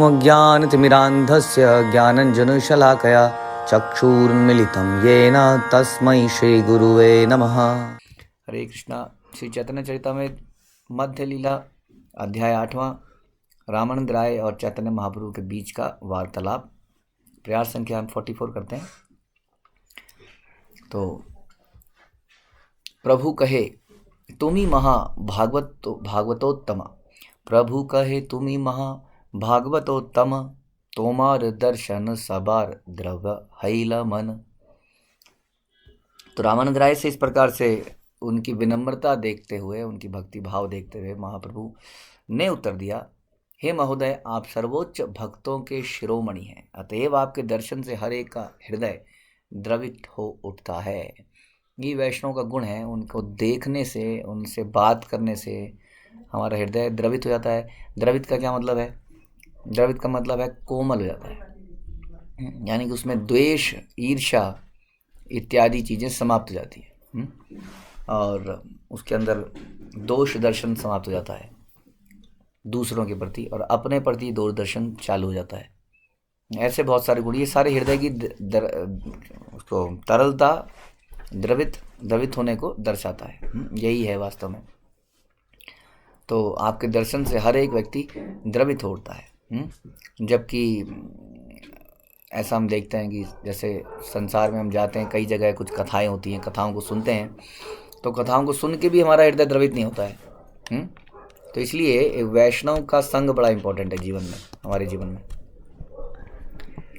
अज्ञानतिमिरान्धस्य ज्ञानञ्जनशलाकया चक्षुरुन्मीलितं येन तस्मै श्रीगुरुवे नमः। हरे कृष्णा। श्री चैतन्य चरितामृत मध्य लीला अध्याय 8वां, रामानंद राय और चैतन्य महाप्रभु के बीच का वार्तालाप। प्रयास संख्या हम 44 करते हैं। तो प्रभु कहे तुम्ही भागवतोत्तम, प्रभु कहे तुम्ही भागवतोत्तम, तोमार दर्शन सबार द्रव्य हैला मन। तो रामानंद राय से इस प्रकार से उनकी विनम्रता देखते हुए, उनकी भक्ति भाव देखते हुए महाप्रभु ने उत्तर दिया, हे महोदय, आप सर्वोच्च भक्तों के शिरोमणि हैं, अतएव आपके दर्शन से हर एक का हृदय द्रवित हो उठता है। ये वैष्णव का गुण है, उनको देखने से, उनसे बात करने से हमारा हृदय द्रवित हो जाता है। द्रवित का क्या मतलब है? द्रवित का मतलब है कोमल हो जाता है, यानी कि उसमें द्वेष, ईर्ष्या इत्यादि चीज़ें समाप्त हो जाती है और उसके अंदर दोष दर्शन समाप्त हो जाता है दूसरों के प्रति, और अपने प्रति दोष दर्शन चालू हो जाता है। ऐसे बहुत सारे गुण, ये सारे हृदय की उसको तरलता, द्रवित होने को दर्शाता है। यही है वास्तव में। तो आपके दर्शन से हर एक व्यक्ति द्रवित हो उठता है। जबकि ऐसा हम देखते हैं कि जैसे संसार में हम जाते हैं, कई जगह कुछ कथाएं होती हैं, कथाओं को सुनते हैं, तो कथाओं को सुन के भी हमारा हृदय द्रवित नहीं होता है। तो इसलिए वैष्णव का संग बड़ा इम्पोर्टेंट है जीवन में, हमारे जीवन में,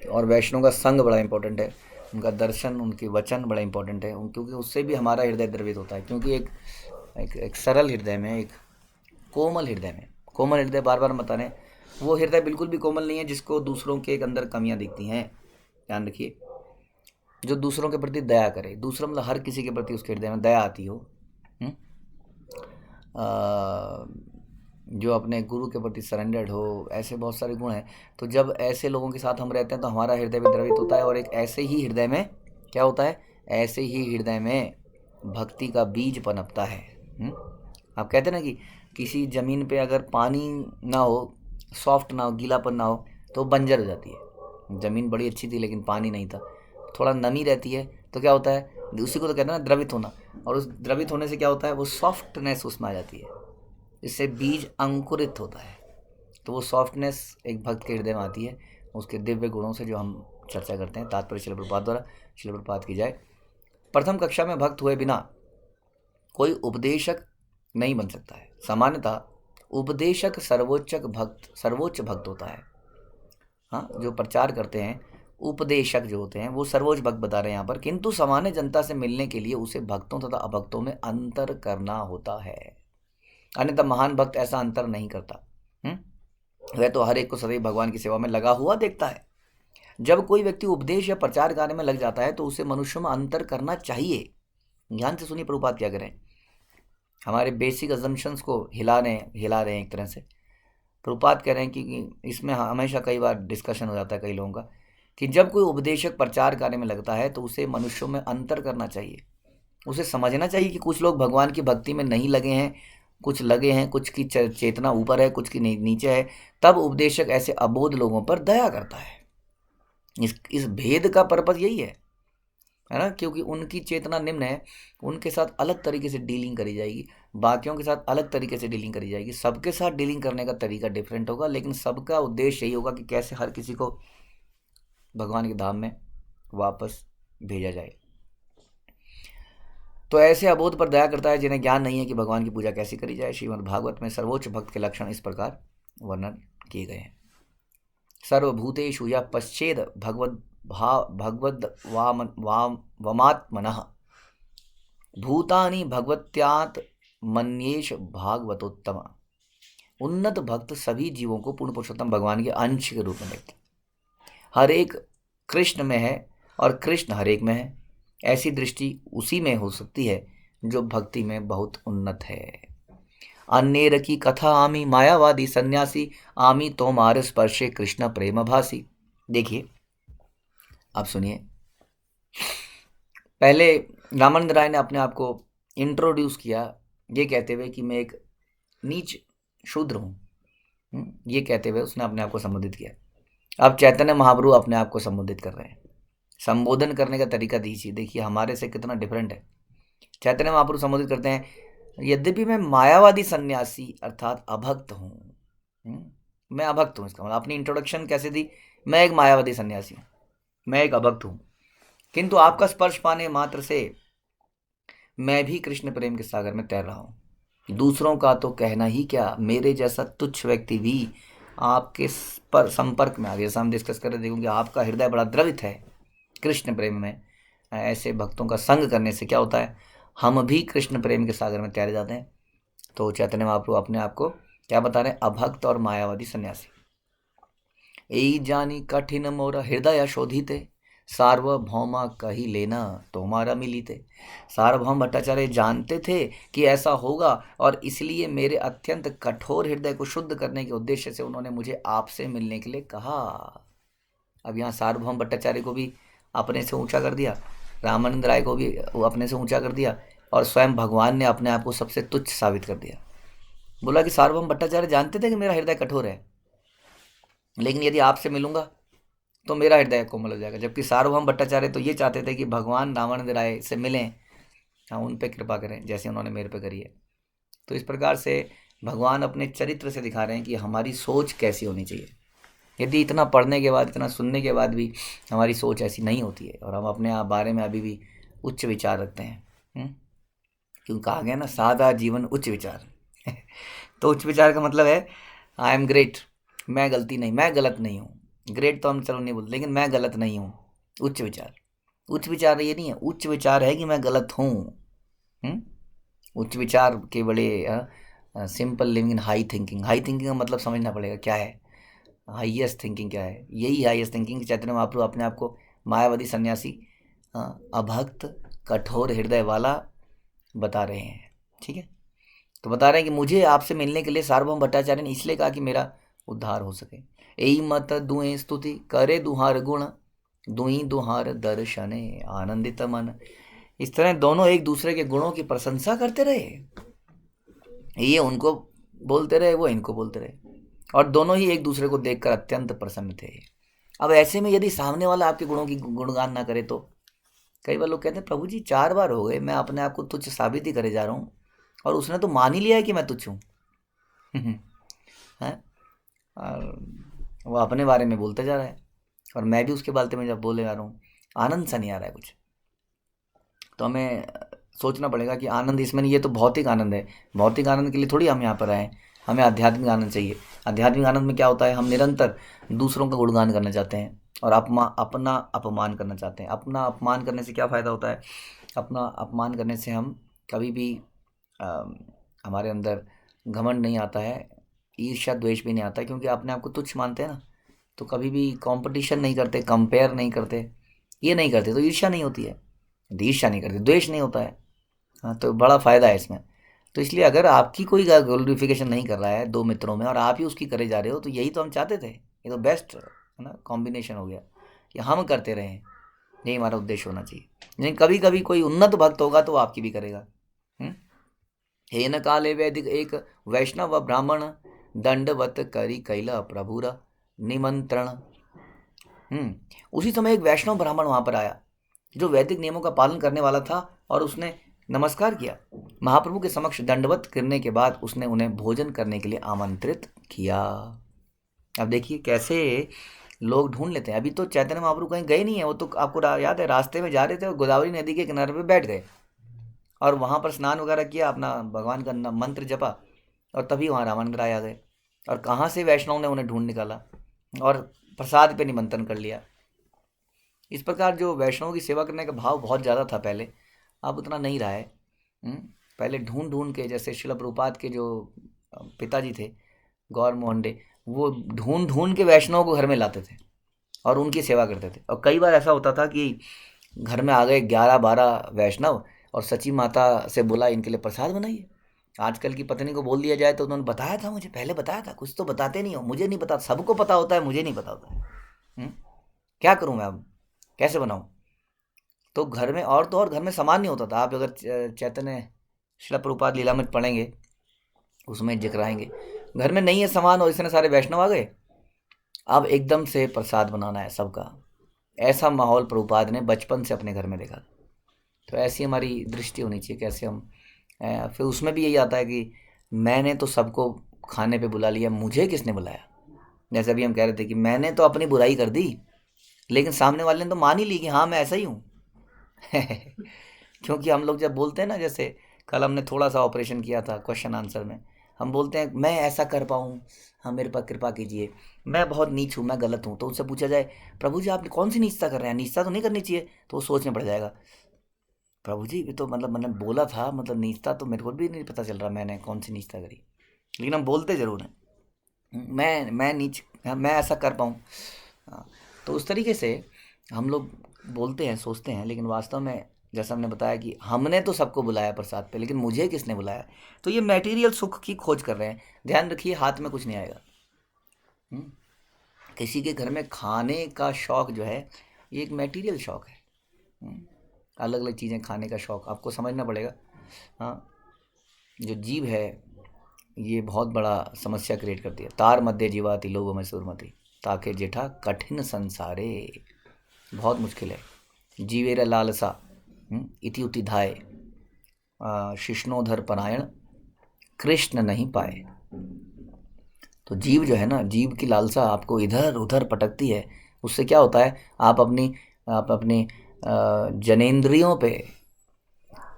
और वैष्णव का संग बड़ा इम्पोर्टेंट है, उनका दर्शन, उनके वचन बड़ा इम्पोर्टेंट है, क्योंकि उससे भी हमारा हृदय द्रवित होता है। क्योंकि एक सरल हृदय में, एक कोमल हृदय में, कोमल हृदय बार बार बता रहे हैं, वो हृदय बिल्कुल भी कोमल नहीं है जिसको दूसरों के अंदर कमियां दिखती हैं। ध्यान रखिए, जो दूसरों के प्रति दया करे, दूसरों मतलब हर किसी के प्रति उसके हृदय में दया आती हो, जो अपने गुरु के प्रति सरेंडर्ड हो, ऐसे बहुत सारे गुण हैं। तो जब ऐसे लोगों के साथ हम रहते हैं तो हमारा हृदय भी द्रवित होता है, और एक ऐसे ही हृदय में क्या होता है, ऐसे ही हृदय में भक्ति का बीज पनपता है। आप कहते हैं ना कि किसी ज़मीन पे अगर पानी ना हो, सॉफ्ट ना हो, गीलापन ना हो, तो बंजर हो जाती है। ज़मीन बड़ी अच्छी थी लेकिन पानी नहीं था, थोड़ा नमी रहती है तो क्या होता है, उसी को तो कहते हैं ना द्रवित होना। और उस द्रवित होने से क्या होता है, वो सॉफ्टनेस उसमें आ जाती है, इससे बीज अंकुरित होता है। तो वो सॉफ्टनेस एक भक्त के हृदय में आती है, उसके दिव्य गुणों से, जो हम चर्चा करते हैं। तात्पर्य श्रील प्रभुपाद द्वारा, श्रील प्रभुपाद की जाए। प्रथम कक्षा में भक्त हुए बिना कोई उपदेशक नहीं बन सकता है। सामान्यतः उपदेशक सर्वोच्च भक्त होता है। हाँ, जो प्रचार करते हैं, उपदेशक जो होते हैं, वो सर्वोच्च भक्त बता रहे हैं यहाँ पर। किंतु सामान्य जनता से मिलने के लिए उसे भक्तों तथा अभक्तों में अंतर करना होता है, अन्यथा महान भक्त ऐसा अंतर नहीं करता। वह तो हर एक को सदैव भगवान की सेवा में लगा हुआ देखता है। जब कोई व्यक्ति उपदेश या प्रचार कार्य में लग जाता है तो उसे मनुष्यों में अंतर करना चाहिए। ध्यान से सुनिए प्रभुपाद क्या करें, हमारे बेसिक अजम्पशंस को हिला रहे हैं एक तरह से। प्रभुपाद कह रहे हैं कि इसमें हमेशा कई बार डिस्कशन हो जाता है कई लोगों का, कि जब कोई उपदेशक प्रचार कार्य में लगता है तो उसे मनुष्यों में अंतर करना चाहिए। उसे समझना चाहिए कि कुछ लोग भगवान की भक्ति में नहीं लगे हैं, कुछ लगे हैं, कुछ की चेतना ऊपर है, कुछ की नीचे है। तब उपदेशक ऐसे अबोध लोगों पर दया करता है। इस भेद का पर्पस यही है ना, क्योंकि उनकी चेतना निम्न है, उनके साथ अलग तरीके से डीलिंग करी जाएगी, बाकियों के साथ अलग तरीके से डीलिंग करी जाएगी। सबके साथ डीलिंग करने का तरीका डिफरेंट होगा, लेकिन सबका उद्देश्य यही होगा कि कैसे हर किसी को भगवान के धाम में वापस भेजा जाए। तो ऐसे अबोध पर दया करता है जिन्हें ज्ञान नहीं है कि भगवान की पूजा कैसे करी जाए। श्रीमद् भागवत में सर्वोच्च भक्त के लक्षण इस प्रकार वर्णन किए गए हैं। सर्वभूतेषु या पश्चेद वमात्मनः भूतानि भगवत्यात् मन्येष भागवतोत्तम। उन्नत भक्त सभी जीवों को पूर्ण पुरुषोत्तम भगवान के अंश के रूप में देखते। हर एक कृष्ण में है और कृष्ण हर एक में है। ऐसी दृष्टि उसी में हो सकती है जो भक्ति में बहुत उन्नत है। अन्येर की कथा आमी मायावादी सन्यासी, आमी तोमार स्पर्शे कृष्ण प्रेम भासी। देखिए, आप सुनिए। पहले रामानंद राय ने अपने आप को इंट्रोड्यूस किया ये कहते हुए कि मैं एक नीच शूद्र हूँ, ये कहते हुए उसने अपने आप को संबोधित किया। अब चैतन्य महाप्रभु अपने आप को संबोधित कर रहे हैं। संबोधन करने का तरीका दीजिए, देखिए हमारे से कितना डिफरेंट है। चैतन्य महाप्रभु संबोधित करते हैं, यद्यपि मैं मायावादी सन्यासी अर्थात अभक्त हूँ। मैं अभक्त हूँ, इसका मतलब अपनी इंट्रोडक्शन कैसे दी, मैं एक मायावादी सन्यासी हूँ, मैं एक अभक्त हूँ, किंतु आपका स्पर्श पाने मात्र से मैं भी कृष्ण प्रेम के सागर में तैर रहा हूँ। दूसरों का तो कहना ही क्या, मेरे जैसा तुच्छ व्यक्ति भी आपके पर संपर्क में आ गया। जैसा हम डिस्कस कर रहे थे, क्योंकि आपका हृदय बड़ा द्रवित है कृष्ण प्रेम में। ऐसे भक्तों का संग करने से क्या होता है, हम भी कृष्ण प्रेम के सागर में तैर जाते हैं। तो चैतन्य महाप्रभु अपने आप को क्या बता रहे हैं, अभक्त और मायावादी सन्यासी। यही जानी कठिन मोर हृदय शोधिते, सार्वभौमा कही लेना तुम्हारा मिलीते। सार्वभौम भट्टाचार्य जानते थे कि ऐसा होगा, और इसलिए मेरे अत्यंत कठोर हृदय को शुद्ध करने के उद्देश्य से उन्होंने मुझे आपसे मिलने के लिए कहा। अब यहाँ सार्वभौम भट्टाचार्य को भी अपने से ऊंचा कर दिया, रामानंद राय को भी वो अपने से ऊंचा कर दिया, और स्वयं भगवान ने अपने आप को सबसे तुच्छ साबित कर दिया। बोला कि सार्वभौम भट्टाचार्य जानते थे कि मेरा हृदय कठोर है, लेकिन यदि आपसे मिलूंगा तो मेरा हृदय कोमल हो जाएगा। जबकि सार्वभौम भट्टाचार्य तो ये चाहते थे कि भगवान रामानंद राय से मिलें, हाँ उन पे कृपा करें जैसे उन्होंने मेरे पे करी है। तो इस प्रकार से भगवान अपने चरित्र से दिखा रहे हैं कि हमारी सोच कैसी होनी चाहिए। यदि इतना पढ़ने के बाद, इतना सुनने के बाद भी हमारी सोच ऐसी नहीं होती है, और हम अपने आप बारे में अभी भी उच्च विचार रखते हैं, क्योंकि कहा गया ना, सादा जीवन उच्च विचार। तो उच्च विचार का मतलब है आई एम ग्रेट, मैं गलती नहीं, मैं गलत नहीं हूँ। ग्रेट तो हम चलो नहीं बोलते, लेकिन मैं गलत नहीं हूँ। उच्च विचार, उच्च विचार ये नहीं है, उच्च विचार है कि मैं गलत हूँ। उच्च विचार के बड़े simple living in high thinking. High thinking का मतलब समझना पड़ेगा क्या है, हाईएस्ट थिंकिंग क्या है। यही हाईएस्ट थिंकिंग चैतन्य महाप्रभु अपने आप को मायावादी सन्यासी, अभक्त, कठोर हृदय वाला बता रहे हैं। ठीक है, तो बता रहे हैं कि मुझे आपसे मिलने के लिए सार्वभौम भट्टाचार्य ने इसलिए कहा कि मेरा उद्धार हो सके। यही मत दुए स्तुति करे दुहार गुण, दुई दुहार दर्शने आनंदित मन। इस तरह दोनों एक दूसरे के गुणों की प्रशंसा करते रहे, ये उनको बोलते रहे, वो इनको बोलते रहे, और दोनों ही एक दूसरे को देखकर अत्यंत प्रसन्न थे। अब ऐसे में यदि सामने वाला आपके गुणों की गुणगान ना करे तो, कई बार लोग कहते हैं प्रभु जी 4 बार हो गए मैं अपने आप को तुच्छ साबित ही करे जा रहा हूँ, और उसने तो मान ही लिया है कि मैं तुच्छ हूँ। है, और वो अपने बारे में बोलते जा रहा है, और मैं भी उसके बारे में जब बोले जा रहा हूँ, आनंद सा नहीं आ रहा है कुछ। तो हमें सोचना पड़ेगा कि आनंद इसमें नहीं, ये तो भौतिक आनंद है। भौतिक आनंद के लिए थोड़ी हम यहाँ पर आए, हमें आध्यात्मिक आनंद चाहिए। आध्यात्मिक आनंद में क्या होता है, हम निरंतर दूसरों का गुणगान करना चाहते हैं, और अपना अपमान करना चाहते हैं। अपना अपमान करने से क्या फ़ायदा होता है, अपना अपमान करने से हम कभी भी हमारे अंदर घमंड नहीं आता है, ईर्ष्या द्वेष भी नहीं आता है, क्योंकि अपने आप को तुच्छ मानते हैं ना, तो कभी भी कंपटीशन नहीं करते, कंपेयर नहीं करते, ये नहीं करते, तो ईर्ष्या नहीं होती है, ईर्ष्या नहीं करते, द्वेष नहीं होता है। हाँ, तो बड़ा फ़ायदा है इसमें। तो इसलिए अगर आपकी कोई ग्लोरिफिकेशन नहीं कर रहा है 2 मित्रों में, और आप ही उसकी करे जा रहे हो, तो यही तो हम चाहते थे। ये तो बेस्ट है ना, कॉम्बिनेशन हो गया कि हम करते रहें, यही हमारा उद्देश्य होना चाहिए। लेकिन कभी कभी कोई उन्नत भक्त होगा तो वो आपकी भी करेगा। हे न काले वैदिक एक वैष्णव ब्राह्मण, दंडवत करी कैला प्रभुरा निमंत्रण। उसी समय एक वैष्णव ब्राह्मण वहां पर आया, जो वैदिक नियमों का पालन करने वाला था, और उसने नमस्कार किया। महाप्रभु के समक्ष दंडवत करने के बाद उसने उन्हें भोजन करने के लिए आमंत्रित किया। अब देखिए कैसे लोग ढूंढ लेते हैं। अभी तो चैतन्य महाप्रभु कहीं गए नहीं है, वो तो आपको याद है रास्ते में जा रहे थे और गोदावरी नदी के किनारे पे बैठ गए, और वहाँ पर स्नान वगैरह किया, अपना भगवान का मंत्र जपा, और तभी वहाँ रामानंद राय आ गए। और कहाँ से वैष्णव ने उन्हें ढूंढ निकाला और प्रसाद पे निमंत्रण कर लिया। इस प्रकार जो वैष्णव की सेवा करने का भाव बहुत ज़्यादा था पहले, अब उतना नहीं रहा है। पहले ढूंढ ढूंढ के, जैसे शिल प्रभुपाद के जो पिताजी थे गौर मोहन डे, वो ढूंढ ढूंढ के वैष्णव को घर में लाते थे और उनकी सेवा करते थे। और कई बार ऐसा होता था कि घर में आ गए 11-12 वैष्णव, और सची माता से बोला इनके लिए प्रसाद बनाइए। आजकल की पत्नी को बोल दिया जाए तो उन्होंने बताया था, मुझे पहले बताया था, कुछ तो बताते नहीं हो, मुझे नहीं पता, सबको पता होता है, मुझे नहीं पता होता है। क्या करूँ मैं, अब कैसे बनाऊँ? तो घर में, और तो और घर में सामान नहीं होता था। आप अगर चैतन्य शिला प्रभुपाद लीलामृत पढ़ेंगे, उसमें जिक्र आएंगे, घर में नहीं है सामान और इसने सारे वैष्णव आ गए, अब एकदम से प्रसाद बनाना है सबका। ऐसा माहौल प्रभुपाद ने बचपन से अपने घर में देखा। तो ऐसी हमारी दृष्टि होनी चाहिए, कैसे हम फिर उसमें भी यही आता है कि मैंने तो सबको खाने पे बुला लिया, मुझे किसने बुलाया। जैसे अभी हम कह रहे थे कि मैंने तो अपनी बुराई कर दी, लेकिन सामने वाले ने तो मान ही ली कि हाँ मैं ऐसा ही हूँ। क्योंकि हम लोग जब बोलते हैं ना, जैसे कल हमने थोड़ा सा ऑपरेशन किया था क्वेश्चन आंसर में, हम बोलते हैं मैं ऐसा कर पाऊँ, हाँ मेरे पर कृपा कीजिए, मैं बहुत नीच हूँ, मैं गलत हूँ। तो उनसे पूछा जाए प्रभु जी आप कौन सी नीचता कर रहे हैं, नीचता तो नहीं करनी चाहिए, तो वो सोच में पड़ जाएगा प्रभु जी ये तो मतलब मैंने बोला था, मतलब नीचता तो मेरे को भी नहीं पता चल रहा मैंने कौन सी नीचता करी, लेकिन हम बोलते ज़रूर हैं मैं नीच, मैं ऐसा कर पाऊँ। हाँ, तो उस तरीके से हम लोग बोलते हैं सोचते हैं, लेकिन वास्तव में जैसा हमने बताया कि हमने तो सबको बुलाया प्रसाद पे, लेकिन मुझे किसने बुलाया। तो ये मटेरियल सुख की खोज कर रहे हैं। ध्यान रखिए हाथ में कुछ नहीं आएगा। हम्म, किसी के घर में खाने का शौक जो है ये एक मटेरियल शौक है। अलग अलग चीज़ें खाने का शौक आपको समझना पड़ेगा। हाँ, जो जीव है ये बहुत बड़ा समस्या क्रिएट करती है। तार मध्य जीवाति लोभ में सुरमति ताके जेठा कठिन संसारे, बहुत मुश्किल है। जीवेर लालसा इति उति धाय शिष्णोधर परायण कृष्ण नहीं पाए। तो जीव जो है ना, जीव की लालसा आपको इधर उधर पटकती है। उससे क्या होता है, आप अपनी जनेंद्रियों पे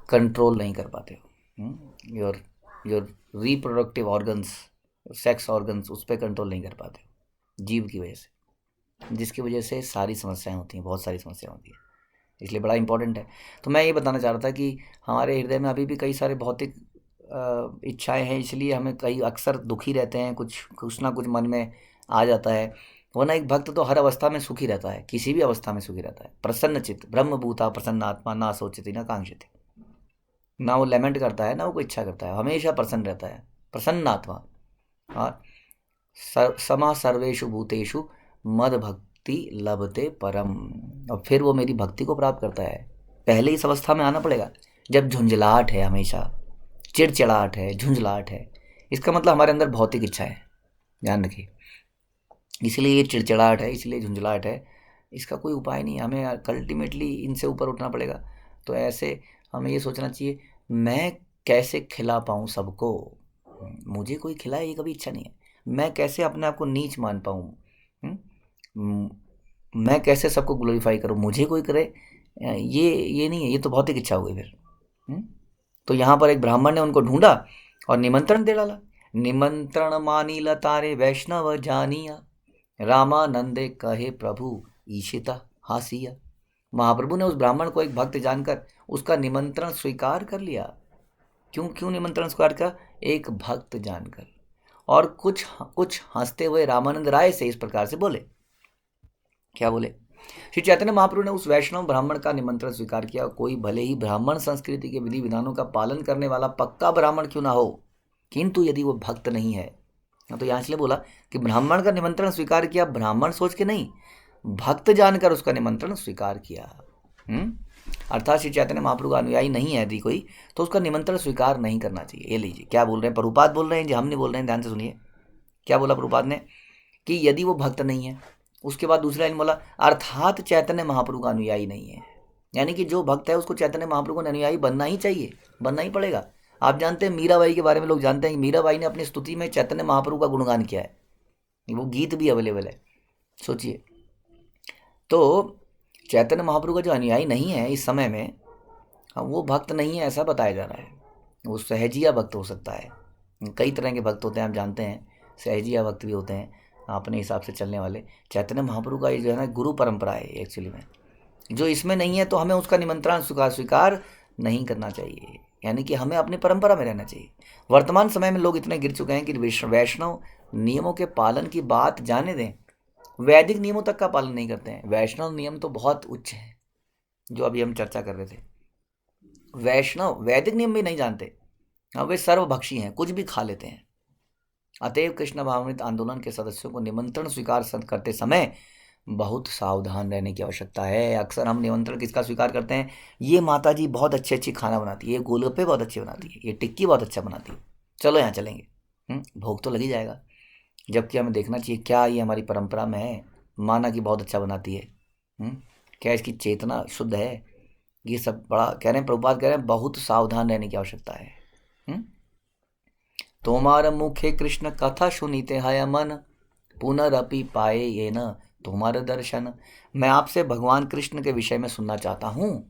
कंट्रोल नहीं कर पाते हो। Your your reproductive organs, sex organs, उस पर कंट्रोल नहीं कर पाते हो जीव की वजह से, जिसकी वजह से सारी समस्याएं होती हैं, बहुत सारी समस्याएं होती हैं। इसलिए बड़ा इंपॉर्टेंट है। तो मैं ये बताना चाह रहा था कि हमारे हृदय में अभी भी कई सारे भौतिक इच्छाएं हैं, इसलिए हमें कई अक्सर दुखी रहते हैं, कुछ ना कुछ मन में आ जाता है। वरना एक भक्त तो हर अवस्था में सुखी रहता है, किसी भी अवस्था में सुखी रहता है। प्रसन्न चित्त ब्रह्मभूता प्रसन्न आत्मा ना सोचती ना कांक्षती। ना वो लेमेंट करता है ना वो कोई इच्छा करता है, हमेशा प्रसन्न रहता है, प्रसन्न आत्मा। और समा सर्वेषु भूतेषु मद भक्ति लभते परम, और फिर वो मेरी भक्ति को प्राप्त करता है। पहले इस अवस्था में आना पड़ेगा जब झुंझलाहट है, हमेशा चिड़चिड़ाहट है, झुंझलाहट है, इसका मतलब हमारे अंदर भौतिक इच्छा है। ध्यान रखिए, इसलिए ये चिड़चिड़ाहट है, इसलिए झुंझलाहट है। इसका कोई उपाय नहीं है, हमें अल्टीमेटली इनसे ऊपर उठना पड़ेगा। तो ऐसे हमें ये सोचना चाहिए मैं कैसे खिला पाऊँ सबको, मुझे कोई खिलाए ये कभी इच्छा नहीं है। मैं कैसे अपने आप को नीच मान पाऊँ, मैं कैसे सबको ग्लोरीफाई करूँ, मुझे कोई करे, ये नहीं है, ये तो भौतिक इच्छा हो गई फिर। तो यहाँ पर एक ब्राह्मण ने उनको ढूंढा और निमंत्रण दे डाला। निमंत्रण मानी तारे वैष्णव जानिया, रामानंदे कहे प्रभु ईशिता हासिया। महाप्रभु ने उस ब्राह्मण को एक भक्त जानकर उसका निमंत्रण स्वीकार कर लिया। क्यों निमंत्रण स्वीकार किया? एक भक्त जानकर। और कुछ हंसते हुए रामानंद राय से इस प्रकार से बोले, क्या बोले? श्री चैतन्य महाप्रभु ने उस वैष्णव ब्राह्मण का निमंत्रण स्वीकार किया। कोई भले ही ब्राह्मण संस्कृति के विधि विधानों का पालन करने वाला पक्का ब्राह्मण क्यों ना हो, किंतु यदि वो भक्त नहीं है, तो यहाँ इसलिए बोला कि ब्राह्मण का निमंत्रण स्वीकार किया, ब्राह्मण सोच के नहीं, भक्त जानकर उसका निमंत्रण स्वीकार किया। अर्थात श्री चैतन्य महाप्रभु का अनुयायी नहीं है यदि कोई, तो उसका निमंत्रण स्वीकार नहीं करना चाहिए। ये लीजिए क्या बोल रहे हैं प्रभुपाद, बोल रहे हैं जी, हम नहीं बोल रहे हैं, ध्यान से सुनिए क्या बोला प्रभुपाद ने, कि यदि वो भक्त नहीं है, उसके बाद दूसरा लाइन बोला अर्थात चैतन्य महाप्रभु का अनुयायी नहीं है। यानी कि जो भक्त है उसको चैतन्य महाप्रभु का अनुयायी बनना ही चाहिए, बनना ही पड़ेगा। आप जानते हैं मीराबाई के बारे में लोग जानते हैं कि मीराबाई ने अपनी स्तुति में चैतन्य महाप्रभु का गुणगान किया है, वो गीत भी अवेलेबल है, सोचिए। तो चैतन्य महाप्रभु का जो अनुयायी नहीं है इस समय में, वो भक्त नहीं है ऐसा बताया जा रहा है। वो सहजिया भक्त हो सकता है, कई तरह के भक्त होते हैं, आप जानते हैं, सहजिया भक्त भी होते हैं, अपने हिसाब से चलने वाले। चैतन्य महाप्रभु का ये जो है ना गुरु परंपरा है एक्चुअली में, जो इसमें नहीं है तो हमें उसका निमंत्रण स्वीकार नहीं करना चाहिए। यानी कि हमें अपनी परंपरा में रहना चाहिए। वर्तमान समय में लोग इतने गिर चुके हैं कि वैष्णव नियमों के पालन की बात जाने दें, वैदिक नियमों तक का पालन नहीं करते हैं। वैष्णव नियम तो बहुत उच्च है, जो अभी हम चर्चा कर रहे थे। वैष्णव वैदिक नियम भी नहीं जानते, हाँ वे सर्वभक्षी हैं, कुछ भी खा लेते हैं। अतएव कृष्ण भावनामृत आंदोलन के सदस्यों को निमंत्रण स्वीकार करते समय बहुत सावधान रहने की आवश्यकता है। अक्सर हम निमंत्रण किसका स्वीकार करते हैं, ये माता जी बहुत अच्छी खाना बनाती है, ये गोलगप्पे बहुत अच्छे बनाती है, ये टिक्की बहुत अच्छा बनाती है, चलो यहाँ चलेंगे। भोग तो लग ही जाएगा। जबकि हमें देखना चाहिए क्या ये हमारी परंपरा में है। माना कि बहुत अच्छा बनाती है, क्या इसकी चेतना शुद्ध है? ये सब बड़ा कह रहे हैं, प्रभुपाद कह रहे हैं बहुत सावधान रहने की आवश्यकता है। तुम्हार मुखे कृष्ण कथा सुनीते हय मन, पुनरअपि पाए ये न तुम्हारे दर्शन। मैं आपसे भगवान कृष्ण के विषय में सुनना चाहता हूँ,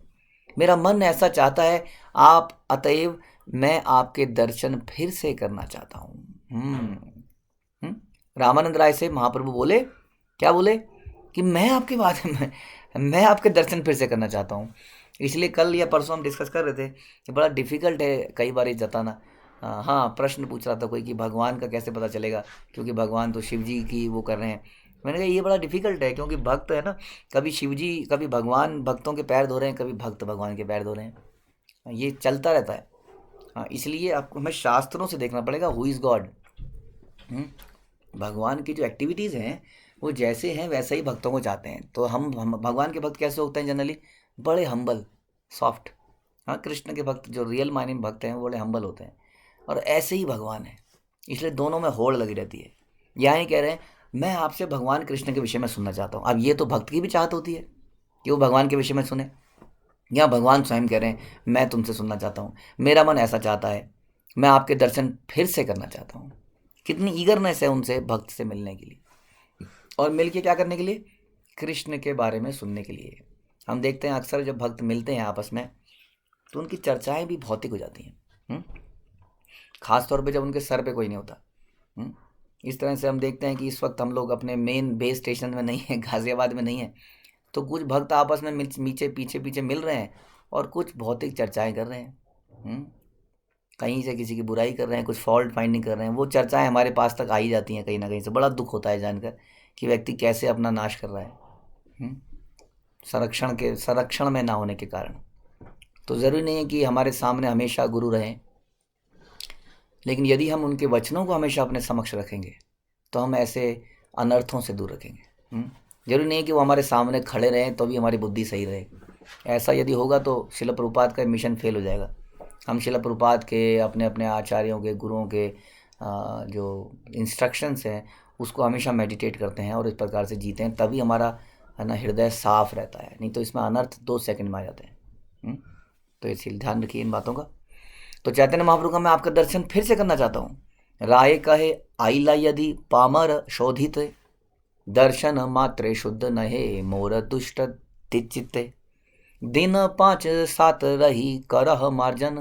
मेरा मन ऐसा चाहता है आप, अतएव मैं आपके दर्शन फिर से करना चाहता हूँ। रामानंद राय से महाप्रभु बोले, क्या बोले कि मैं आपके बात में मैं आपके दर्शन फिर से करना चाहता हूँ। इसलिए कल या परसों हम डिस्कस कर रहे थे कि बड़ा डिफिकल्ट है कई बार ये जताना। हाँ, प्रश्न पूछ रहा था कोई कि भगवान का कैसे पता चलेगा, क्योंकि भगवान तो शिव जी की वो कर रहे हैं। मैंने कहा ये बड़ा डिफिकल्ट है, क्योंकि भक्त है ना, कभी शिव जी, कभी भगवान भक्तों के पैर धो रहे हैं, कभी भक्त भगवान के पैर धो रहे हैं, ये चलता रहता है। हाँ, इसलिए आपको हमें शास्त्रों से देखना पड़ेगा हु इज़ गॉड। भगवान की जो एक्टिविटीज़ हैं वो जैसे हैं वैसे ही भक्तों को चाहते हैं। तो हम भगवान के भक्त कैसे होते हैं जनरली? बड़े हम्बल, सॉफ्ट। हाँ, कृष्ण के भक्त जो रियल मायने में भक्त हैं वो बड़े हम्बल होते हैं, और ऐसे ही भगवान है। इसलिए दोनों में होड़ लगी रहती है। यहाँ ही कह रहे हैं मैं आपसे भगवान कृष्ण के विषय में सुनना चाहता हूँ। अब ये तो भक्त की भी चाहत होती है कि वो भगवान के विषय में सुने। या भगवान स्वयं कह रहे हैं मैं तुमसे सुनना चाहता हूँ, मेरा मन ऐसा चाहता है, मैं आपके दर्शन फिर से करना चाहता हूँ। कितनी ईगरनेस है उनसे भक्त से मिलने के लिए, और मिल के क्या करने के लिए? कृष्ण के बारे में सुनने के लिए। हम देखते हैं अक्सर जब भक्त मिलते हैं आपस में तो उनकी चर्चाएं भी भौतिक हो जाती हैं, खास तौर पे जब उनके सर पे कोई नहीं होता। इस तरह से हम देखते हैं कि इस वक्त हम लोग अपने मेन बेस स्टेशन में नहीं है, गाजियाबाद में नहीं है, तो कुछ भक्त आपस में नीचे पीछे पीछे मिल रहे हैं और कुछ भौतिक चर्चाएं कर रहे हैं। कहीं से किसी की बुराई कर रहे हैं, कुछ फॉल्ट फाइंडिंग कर रहे हैं। वो चर्चाएं हमारे पास तक आ ही जाती हैं कहीं ना कहीं से। बड़ा दुख होता है जानकर कि व्यक्ति कैसे अपना नाश कर रहा है संरक्षण में ना होने के कारण। तो ज़रूरी नहीं है कि हमारे सामने हमेशा गुरु रहें, लेकिन यदि हम उनके वचनों को हमेशा अपने समक्ष रखेंगे तो हम ऐसे अनर्थों से दूर रखेंगे। जरूरी नहीं है कि वो हमारे सामने खड़े रहें तो भी हमारी बुद्धि सही रहे। ऐसा यदि होगा तो शिल प्रभुपाद का मिशन फेल हो जाएगा। हम शिल प्रभुपाद के अपने अपने आचार्यों के, गुरुओं के जो इंस्ट्रक्शंस हैं उसको हमेशा मेडिटेट करते हैं और इस प्रकार से जीते हैं, तभी हमारा है ना हृदय साफ रहता है। नहीं तो इसमें अनर्थ 2 सेकंड में आ जाते हैं। तो इसलिए ध्यान रखिए इन बातों का। तो चैतन्य महाप्रभु का मैं आपका दर्शन फिर से करना चाहता हूँ। राय कहे आइला यदि पामर शोधित, दर्शन मात्रे शुद्ध नहे मोर दुष्ट चित्ते। दिन 5-7 रही करह मार्जन,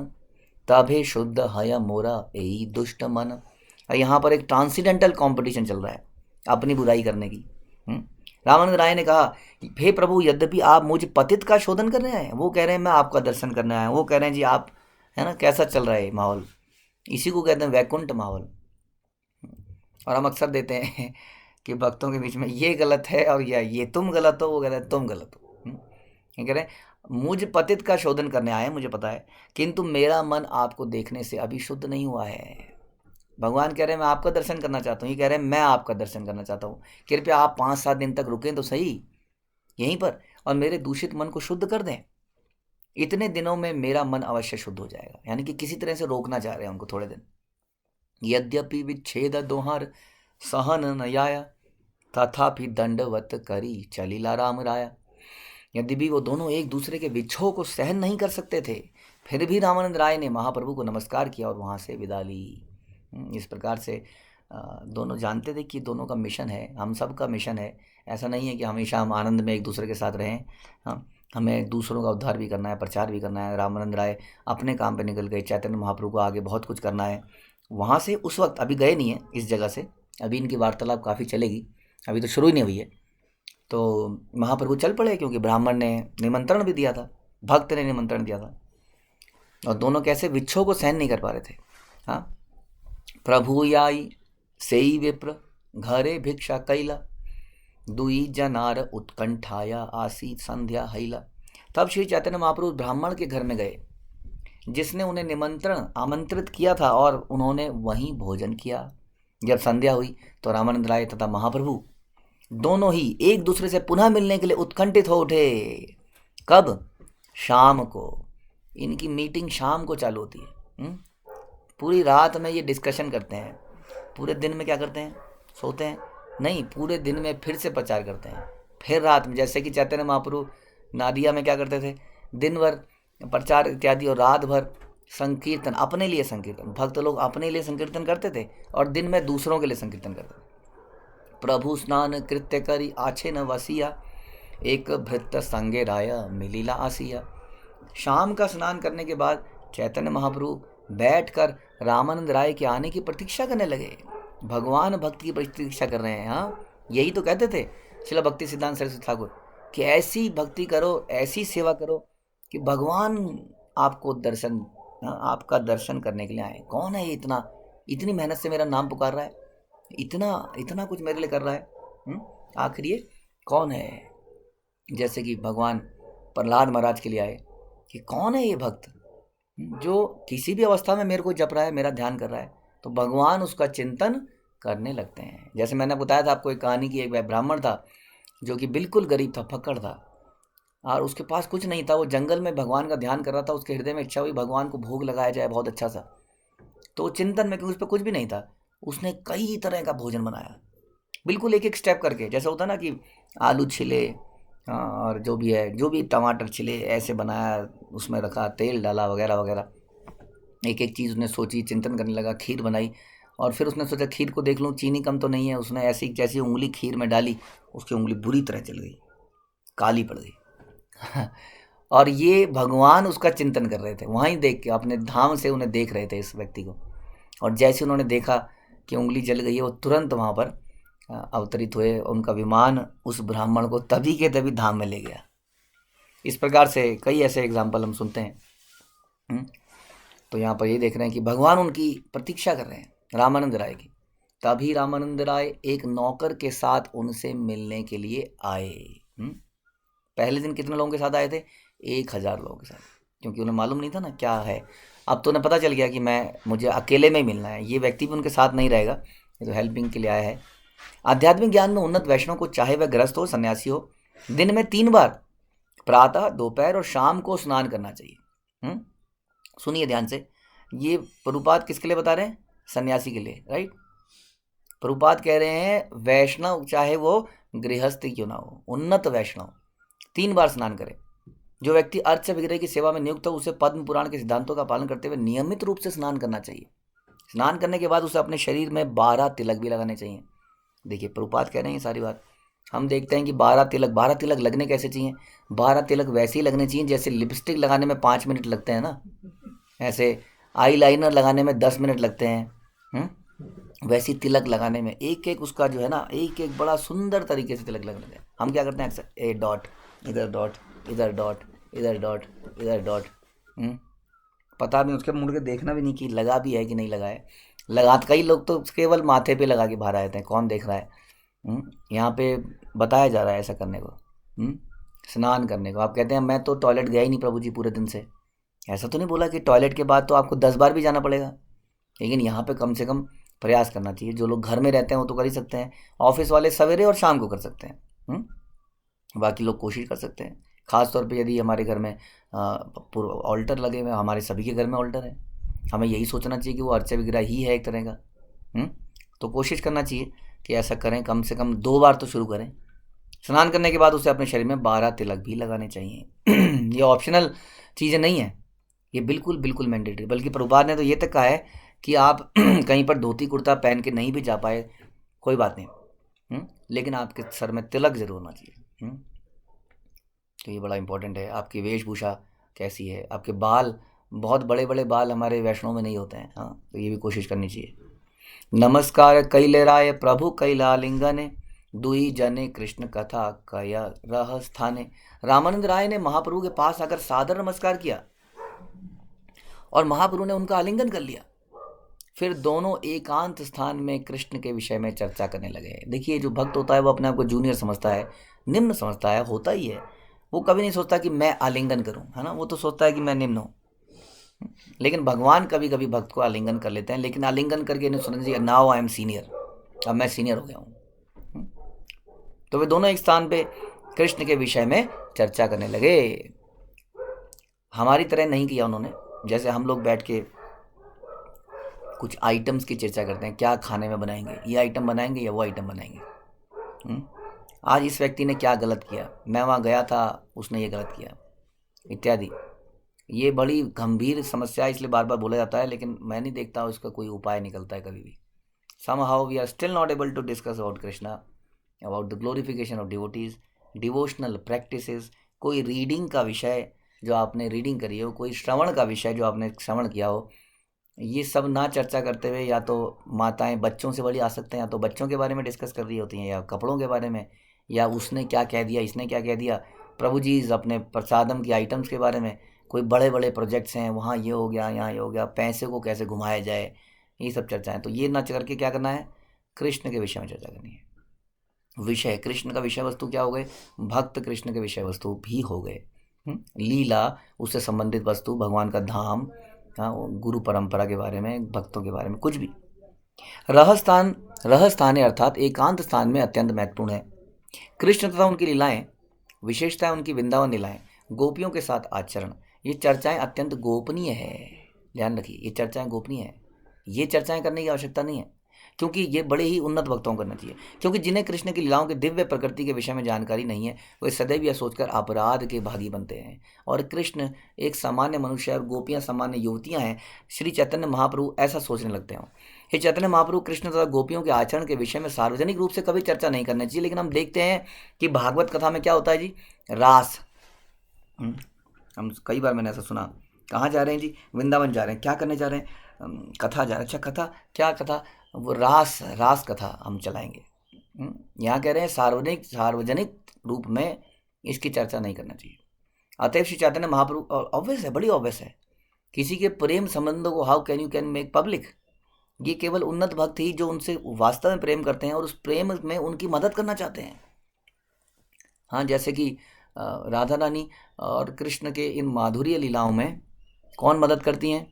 तभे शुद्ध हय मोरा यही दुष्ट मन। यहाँ पर एक ट्रांसीडेंटल कंपटीशन चल रहा है अपनी बुराई करने की। रामानंद राय ने कहा हे प्रभु, यद्यपि आप मुझ पतित का शोधन करने आए हैं, वो कह रहे हैं मैं आपका दर्शन करने आया हूँ, वो कह रहे हैं जी आप, है ना, कैसा चल रहा है माहौल। इसी को कहते हैं वैकुंठ माहौल। और हम अक्सर देते हैं कि भक्तों के बीच में ये गलत है और या ये तुम गलत हो, वो कहते हैं तुम गलत हो। ये कह रहे हैं मुझ पतित का शोधन करने आए हैं, मुझे पता है, किंतु मेरा मन आपको देखने से अभी शुद्ध नहीं हुआ है। भगवान कह रहे हैं मैं आपका दर्शन करना चाहता हूँ, ये कह रहे हैं मैं आपका दर्शन करना चाहता हूँ, कृपया आप 5-7 दिन तक रुकें तो सही यहीं पर और मेरे दूषित मन को शुद्ध कर दें। इतने दिनों में मेरा मन अवश्य शुद्ध हो जाएगा। यानी कि किसी तरह से रोकना चाह रहे हैं उनको थोड़े दिन। यद्यपि विच्छेद दोहार सहन न आया, तथापि दंडवत करी चलीला राम राया। यदि भी वो दोनों एक दूसरे के विच्छोह को सहन नहीं कर सकते थे, फिर भी रामानंद राय ने महाप्रभु को नमस्कार किया और वहाँ से विदा ली। इस प्रकार से दोनों जानते थे कि दोनों का मिशन है, हम सब का मिशन है। ऐसा नहीं है कि हमेशा हम आनंद में एक दूसरे के साथ रहें। हाँ, हमें दूसरों का उद्धार भी करना है, प्रचार भी करना है। रामानंद राय अपने काम पे निकल गए, चैतन्य महाप्रभु को आगे बहुत कुछ करना है। वहाँ से उस वक्त अभी गए नहीं है इस जगह से, अभी इनकी वार्तालाप काफ़ी चलेगी, अभी तो शुरू ही नहीं हुई है। तो महाप्रभु चल पड़े क्योंकि ब्राह्मण ने निमंत्रण भी दिया था, भक्त ने निमंत्रण दिया था, और दोनों कैसे विच्छोह को सहन नहीं कर पा रहे थे। हाँ, प्रभु आई सेई विप्र घरे भिक्षा कैला, दुई जनार उत्कंठाया आसी संध्या हैला। तब श्री चैतन्य महाप्रभु ब्राह्मण के घर में गए जिसने उन्हें आमंत्रित किया था, और उन्होंने वहीं भोजन किया। जब संध्या हुई तो रामानंद राय तथा महाप्रभु दोनों ही एक दूसरे से पुनः मिलने के लिए उत्कंठित हो उठे। कब? शाम को। इनकी मीटिंग शाम को चालू होती है। पूरी रात में ये डिस्कशन करते हैं पूरे दिन में क्या करते हैं? सोते हैं? नहीं, पूरे दिन में फिर से प्रचार करते हैं। फिर रात में, जैसे कि चैतन्य महाप्रभु नादिया में क्या करते थे? दिन भर प्रचार इत्यादि और रात भर संकीर्तन, अपने लिए संकीर्तन। भक्त लोग अपने लिए संकीर्तन करते थे और दिन में दूसरों के लिए संकीर्तन करते थे। प्रभु स्नान कृत्य करी आछे न वसिया, एक भृत्य संगे राया मिलीला आसिया। शाम का स्नान करने के बाद चैतन्य महाप्रभु बैठकर रामानंद राय के आने की प्रतीक्षा करने लगे। भगवान भक्त की प्रतीक्षा कर रहे हैं। हाँ, यही तो कहते थे श्रील भक्ति सिद्धांत सरस्वती ठाकुर कि ऐसी भक्ति करो, ऐसी सेवा करो कि भगवान आपको दर्शन, आपका दर्शन करने के लिए आए। कौन है ये इतनी मेहनत से मेरा नाम पुकार रहा है, इतना कुछ मेरे लिए कर रहा है? आखिर ये कौन है? जैसे कि भगवान प्रहलाद महाराज के लिए आए कि कौन है ये भक्त जो किसी भी अवस्था में मेरे को जप रहा है, मेरा ध्यान कर रहा है, तो भगवान उसका चिंतन करने लगते हैं। जैसे मैंने बताया था आपको एक कहानी की, एक ब्राह्मण था जो कि बिल्कुल गरीब था, फक्कड़ था और उसके पास कुछ नहीं था। वो जंगल में भगवान का ध्यान कर रहा था। उसके हृदय में इच्छा हुई भगवान को भोग लगाया जाए बहुत अच्छा सा। तो चिंतन में, क्योंकि उस पर कुछ भी नहीं था, उसने कई तरह का भोजन बनाया, बिल्कुल एक एक स्टेप करके। जैसा होता ना कि आलू छिले और जो भी है, जो भी टमाटर छिले, ऐसे बनाया, उसमें रखा, तेल डाला वगैरह वगैरह। एक एक चीज़ उसने सोची, चिंतन करने लगा। खीर बनाई और फिर उसने सोचा खीर को देख लूँ चीनी कम तो नहीं है। उसने ऐसी जैसी उंगली खीर में डाली, उसकी उंगली बुरी तरह जल गई, काली पड़ गई। और ये भगवान उसका चिंतन कर रहे थे, वहीं देख के अपने धाम से उन्हें देख रहे थे इस व्यक्ति को। और जैसे उन्होंने देखा कि उंगली जल गई है, वो तुरंत वहाँ पर अवतरित हुए। उनका विमान उस ब्राह्मण को तभी के तभी धाम में ले गया। इस प्रकार से कई ऐसे एग्जाम्पल हम सुनते हैं। तो यहाँ पर ये देख रहे हैं कि भगवान उनकी प्रतीक्षा कर रहे हैं, रामानंद राय की। तभी रामानंद राय एक नौकर के साथ उनसे मिलने के लिए आए। पहले दिन कितने लोगों के साथ आए थे? 1000 लोगों के साथ, क्योंकि उन्हें मालूम नहीं था ना क्या है। अब तो उन्हें पता चल गया कि मुझे अकेले में ही मिलना है, ये व्यक्ति भी उनके साथ नहीं रहेगा, ये तो हेल्पिंग के लिए आया है। आध्यात्मिक ज्ञान में उन्नत वैष्णव को, चाहे वह गृहस्थ हो सन्यासी हो, दिन में 3 बार प्रातः, दोपहर और शाम को स्नान करना चाहिए। सुनिए ध्यान से, ये प्रभुपाद किसके लिए बता रहे हैं? सन्यासी के लिए, राइट। प्रभुपाद कह रहे हैं वैष्णव चाहे वो गृहस्थ क्यों ना हो, उन्नत वैष्णव 3 बार स्नान करे। जो व्यक्ति अर्च विग्रह की सेवा में नियुक्त हो, उसे पद्म पुराण के सिद्धांतों का पालन करते हुए नियमित रूप से स्नान करना चाहिए। स्नान करने के बाद उसे अपने शरीर में 12 तिलक भी लगाने चाहिए। देखिए प्रभुपाद कह रहे हैं सारी बात। हम देखते हैं कि 12 तिलक लगने कैसे चाहिए? 12 तिलक वैसे ही लगने चाहिए जैसे लिपस्टिक लगाने में 5 मिनट लगते हैं ना, ऐसे आई लाइनर लगाने में 10 मिनट लगते हैं। वैसी तिलक लगाने में एक एक उसका जो है ना, एक एक बड़ा सुंदर तरीके से तिलक लगने हैं। हम क्या करते हैं अक्सर, ए डॉट, इधर डॉट, इधर डॉट, इधर डॉट, इधर डॉट। पता भी, उसके मुड़ के देखना भी नहीं कि लगा भी है कि नहीं लगा है। कई लोग तो केवल माथे पे लगा के बाहर आते हैं, कौन देख रहा है। यहाँ पे बताया जा रहा है ऐसा करने को, स्नान करने को। आप कहते हैं मैं तो टॉयलेट गया ही नहीं प्रभु जी पूरे दिन से। ऐसा तो नहीं बोला कि टॉयलेट के बाद तो आपको 10 बार भी जाना पड़ेगा, लेकिन यहाँ पे कम से कम प्रयास करना चाहिए। जो लोग घर में रहते हैं वो तो कर ही सकते हैं, ऑफिस वाले सवेरे और शाम को कर सकते हैं। बाकी लोग कोशिश कर सकते हैं। ख़ास तौर पे यदि हमारे घर में ऑल्टर लगे हुए, हमारे सभी के घर में ऑल्टर है, हमें यही सोचना चाहिए कि वो अर्चा विग्रह ही है एक तरह का। तो कोशिश करना चाहिए कि ऐसा करें, कम से कम 2 बार तो शुरू करें। स्नान करने के बाद उसे अपने शरीर में 12 तिलक भी लगाने चाहिए। ये ऑप्शनल चीज़ें नहीं है, ये बिल्कुल बिल्कुल मैंडेटरी। बल्कि प्रभुपाद ने तो ये तक कहा है कि आप कहीं पर धोती कुर्ता पहन के नहीं भी जा पाए कोई बात नहीं, लेकिन आपके सर में तिलक जरूर होना चाहिए। तो ये बड़ा इंपॉर्टेंट है। आपकी वेशभूषा कैसी है, आपके बाल, बहुत बड़े बड़े बाल हमारे वैष्णव में नहीं होते हैं। हाँ, तो ये भी कोशिश करनी चाहिए। नमस्कार कैले राय प्रभु कैलालिंगने, दुई जने कृष्ण कथा कय रह स्थाने। रामानंद राय ने महाप्रभु के पास आकर सादर नमस्कार किया और महाप्रभु ने उनका आलिंगन कर लिया। फिर दोनों एकांत स्थान में कृष्ण के विषय में चर्चा करने लगे। देखिए, जो भक्त होता है वो अपने आप को जूनियर समझता है, निम्न समझता है, होता ही है। वो कभी नहीं सोचता कि मैं आलिंगन करूं, है ना, वो तो सोचता है कि मैं निम्न हूँ। लेकिन भगवान कभी कभी भक्त को आलिंगन कर लेते हैं, लेकिन आलिंगन करके नहीं समझिए नाउ आई एम सीनियर, अब मैं सीनियर हो गया हूँ। तो वे दोनों एक स्थान पे कृष्ण के विषय में चर्चा करने लगे। हमारी तरह नहीं किया उन्होंने, जैसे हम लोग बैठ के कुछ आइटम्स की चर्चा करते हैं, क्या खाने में बनाएंगे, ये आइटम बनाएंगे या वो आइटम बनाएंगे। आज इस व्यक्ति ने क्या गलत किया, मैं वहाँ गया था, उसने ये गलत किया, इत्यादि। ये बड़ी गंभीर समस्या है, इसलिए बार बार बोला जाता है, लेकिन मैं नहीं देखता उसका कोई उपाय निकलता है कभी भी। somehow we are still not able to discuss about Krishna, about the glorification of devotees, devotional practices। कोई रीडिंग का विषय जो आपने रीडिंग करी हो, कोई श्रवण का विषय जो आपने श्रवण किया हो, ये सब ना चर्चा करते हुए या तो माताएं बच्चों से बड़ी आसक्त हैं, या तो बच्चों के बारे में डिस्कस कर रही होती हैं, या कपड़ों के बारे में, या उसने क्या कह दिया, इसने क्या कह दिया, प्रभु जी अपने प्रसादम की आइटम्स के बारे में, कोई बड़े बड़े प्रोजेक्ट्स हैं, वहाँ ये हो गया, यहाँ ये हो गया, पैसे को कैसे घुमाया जाए, ये सब चर्चाएं। तो ये ना करके क्या करना है, कृष्ण के विषय में चर्चा करनी है। विषय कृष्ण का विषय वस्तु क्या हो गए, भक्त कृष्ण के विषय वस्तु भी हो गए। लीला, उससे संबंधित वस्तु, भगवान का धाम, गुरु परंपरा के बारे में, भक्तों के बारे में, कुछ भी। रहस्थान अर्थात एकांत स्थान में अत्यंत महत्वपूर्ण है। कृष्ण तथा उनकी लीलाएं, विशेषतः उनकी वृंदावन लीलाएं, गोपियों के साथ आचरण, ये चर्चाएं अत्यंत गोपनीय है। ध्यान रखिए, ये चर्चाएं गोपनीय है, ये चर्चाएं करने की आवश्यकता नहीं है, क्योंकि ये बड़े ही उन्नत भक्तों को करना चाहिए। क्योंकि जिन्हें कृष्ण की लीलाओं के दिव्य प्रकृति के विषय में जानकारी नहीं है, वे सदैव यह सोचकर अपराध के भागी बनते हैं। और कृष्ण एक सामान्य मनुष्य और गोपियां सामान्य युवतियां हैं, श्री चैतन्य महाप्रभु ऐसा सोचने लगते हैं। हे चैतन्य महाप्रभु कृष्ण तथा गोपियों के आचरण के विषय में सार्वजनिक रूप से कभी चर्चा नहीं करनी चाहिए। लेकिन हम देखते हैं कि भागवत कथा में क्या होता है जी, रास। हम कई बार मैंने ऐसा सुना, कहाँ जा रहे हैं जी, वृंदावन जा रहे हैं, क्या करने जा रहे हैं, कथा जा रहे हैं। अच्छा, कथा, क्या कथा, वो रास कथा हम चलाएंगे। यहाँ कह रहे हैं सार्वजनिक रूप में इसकी चर्चा नहीं करना चाहिए। अतएव श्री चैतन्य महाप्रभु, और ऑब्वियस है, बड़ी ऑब्वियस है, किसी के प्रेम संबंधों को how can you can make public. ये केवल उन्नत भक्त ही जो उनसे वास्तव में प्रेम करते हैं और उस प्रेम में उनकी मदद करना चाहते हैं। हाँ, जैसे कि राधा रानी और कृष्ण के इन माधुर्य लीलाओं में कौन मदद करती हैं,